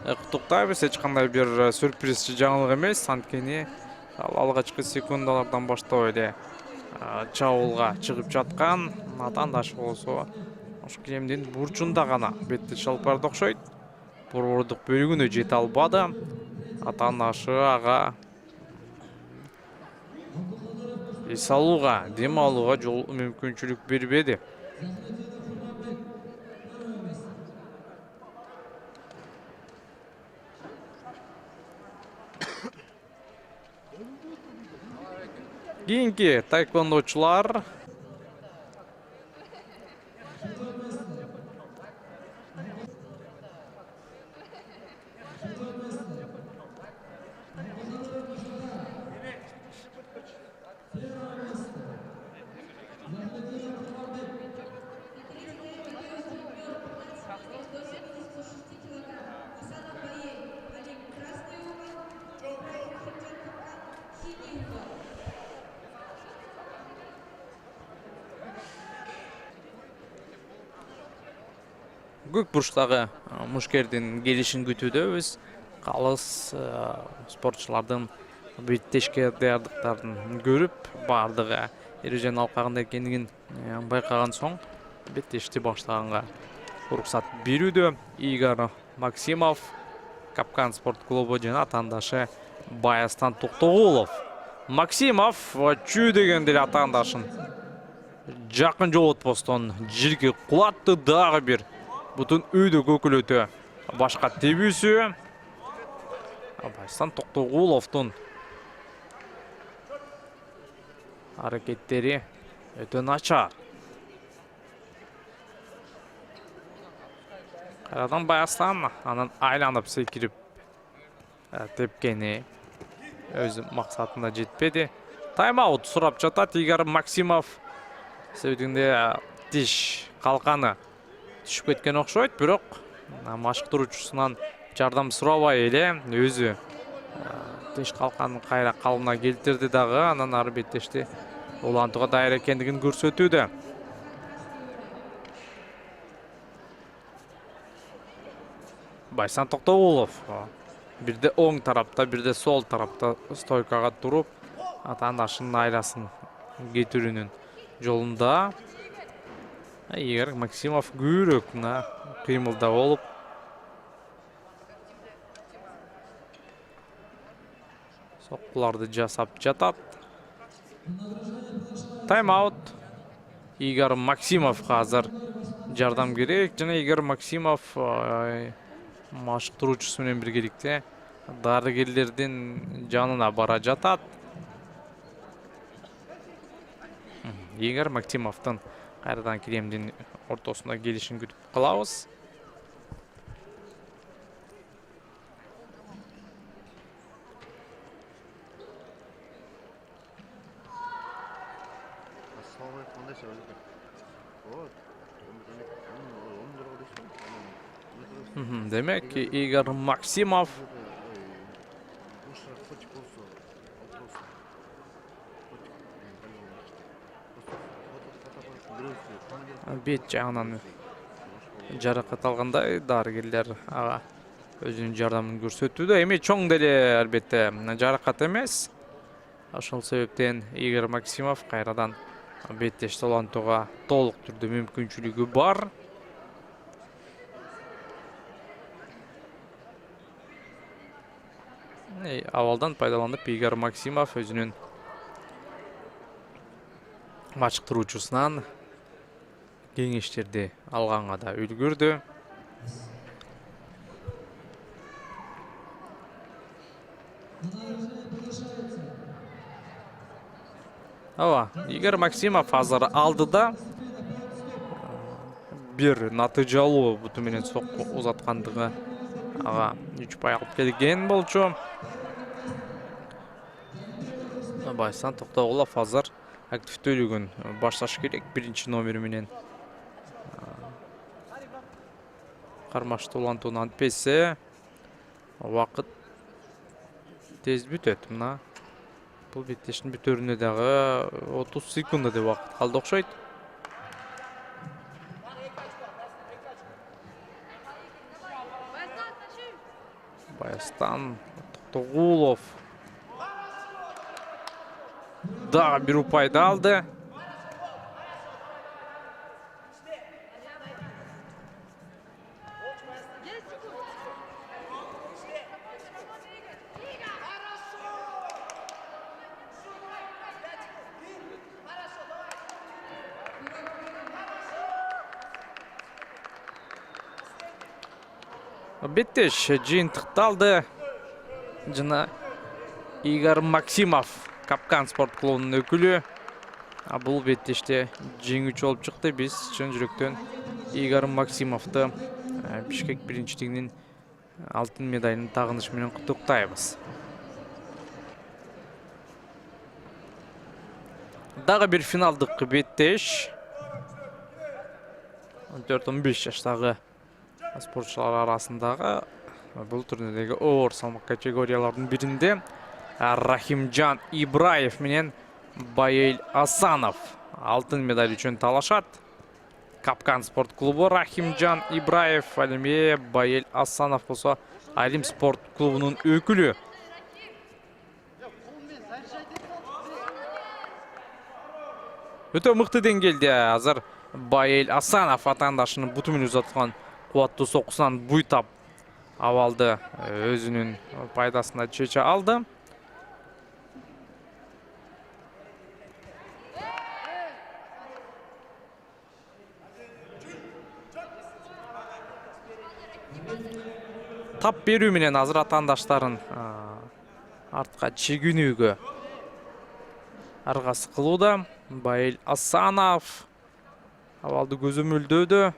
Куттуктайбыз, эч кандай бир сюрприз жаңылык эмес. Анткени алгачкы секундалардан баштап эле чабуулга чыгып жаткан. Атаандашы болсо ошо килемдин бурчунда гана бетти чалып барды окшойт. Борбордук бөлүгүнө жете албады. Атаандашы ага эс алууга, дем алууга жол мүмкүнчүлүк бербеди. Кийинки тайквондочулар көк бурчтагы мушкердин келишин күтүүдөбүз. Калыс спортчулардын беттешке даярдыктарын көрүп, бардыгы эреженин алкагында экендигин байкаган соң беттешти баштаганга уруксат берүүдө. Игорь Максимов Капкан спорт клубу жана атаандашы Баястан Токтогулов Максимов чүй деген деле атаандашын жакын жол отпостон жерге кулатты, дагы бир бутун үйдө көкөлөтө башка тебүүсү. Байсан Токтогуловдун аракеттери өтө начар. Кайрадан Байастан анан айланып секирип тепкени өз максатына жетпеди. Тайм-аут сурап жатат Игорь Максимов. Сөйдүндө тиш калканы түшүп кеткен окшойт, бирок машыктыруучусунан жардам сурабай эле өзү тиш калканын кайра калыбына келтирди дагы, анан ары беттешти улантууга дайыр экендигин көрсөтүүдө. Байсан Токтогулов бирде оң тарапта, бирде сол тарапта стойкага туруп, атаандашынын айласын кетирүүнүн жолунда. Игорь Максимов күрөк кыймылда болуп, соккуларды жасап жатат. Тайм-аут. Игорь Максимовго азыр жардам керек. Жана Игорь Максимов машыктыруучусу менен биргеликте дарыгерлердин жанына бара жатат. Игорь Максимовдун кайрадан киремдин ортосуна келишин күтүп калабыз. Демек, Игорь Максимов бет жагынан жаракат алгандай, дарыгерлер ага өзүнүн жардамын көрсөтүүдө. Эми чоң деле албетте жаракат эмес. Ошол себептен Игорь Максимов кайрадан беттешти улантууга толук түрдө мүмкүнчүлүгү бар. Авалдан пайдаланып Игорь Максимов өзүнүн машыктыруучусунан кеңештерди алганга да үлгүрдү. Игорь Максимов азыр алдыда бир натыйжалуу буту менен сокку узаткандыгы ага 3 пай алып келген болчу. Байсан Токтогулов азыр активдүүлүгүн башташ керек. Биринчи номер менен кармашты улантууну антпесе убакыт тез бүтөт. Мына бул беттештин бүтөрүнө дагы 30 секунда деп убакыт калды окшойт. Байастан Токтогулов дагы бир упайды алды. Беттеш жыйынтыкталды. Жана Игорь Максимов Капкан спорт клубунун өкүлү. Бул беттеште жеңүүчү болуп чыкты. Биз чын жүрөктөн Игорь Максимовду Бишкек биринчилигинин алтын медалын тагыныш менен куттуктайбыз. Дагы бир финалдык беттеш. 14-15 жаштагы спортчулар арасындагы бул турнирдеги оор салмак категориялардын биринде Рахимжан Ибраев менен Байел Асанов алтын медаль үчүн талашат. Капкан спорт клубу Рахимжан Ибраев, алеме Байел Асанов болсо Алим спорт клубунун өкүлү. Өтө мыкты деңгээлде азыр Байел Асанов атаандашынын буту менен узаткан кубаттуу соккусунан буйтап авалды өзүнүн пайдасына чече алды. тап берүү менен азыр атаандаштарын артка чегинүүгө аргасы кылууда. Байыл Асанов абалды көзөмөлдөөдө.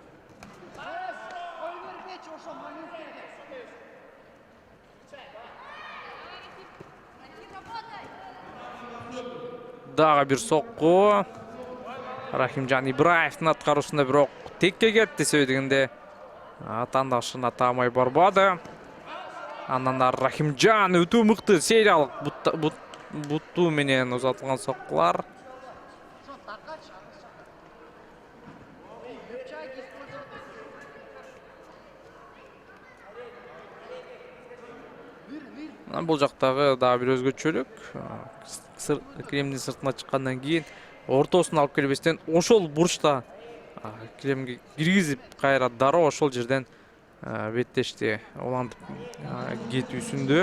Дагы бир сокку. Рахимжан Ибраевдин аткаруусунда бирок текке кетти сөйдөгөндө. Атаандашына таамай барбады. Андан ары Рахимжан өтө мыкты сериялык буттуу менен узатылган соккулар. Бул жактагы дагы бир өзгөчөлүк. Кремдин сыртына чыккандан кийин ортосун алып келбестен ошол бурчта кремге киргизип кайра дароо ошол жерден беттешти. Улантып кетүүсүндө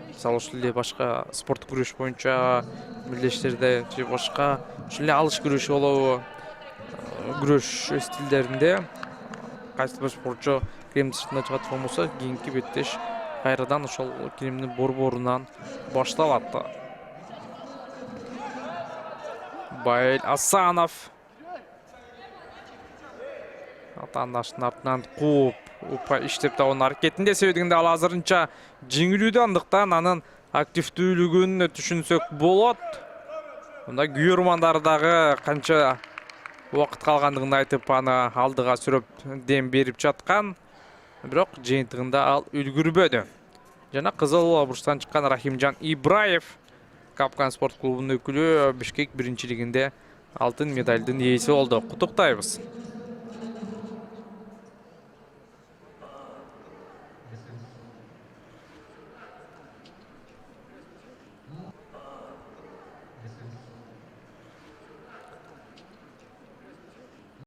мисалы ушул эле башка спорттук күрөш боюнча мелдештерде же башка ушул эле алыш күрөшү болобу, күрөш стилдеринде кайсы бир спортчу кремдин сыртына чыгат болбосо кийинки беттеш кайрадан ошол кремдин борборунан башталат. Байыл Асанов атаандаштын артынан кууп упа иштеп табуунун аракетинде сөйдөгөндө ал азырынча жеңилүүдө, андыктан анын активдүүлүгүн түшүнсөк болот. Мында күйөрмандары дагы канча убакыт калгандыгын айтып аны алдыга сүрөп дем берип жаткан. Бирок жыйынтыгында ал үлгүрбөдү. Жана кызыл бурчтан чыккан Рахимжан Ибраев Капкан спорт клубунун өкүлү Бишкек биринчилигинде алтын медалдын ээси болду. Куттуктайбыз.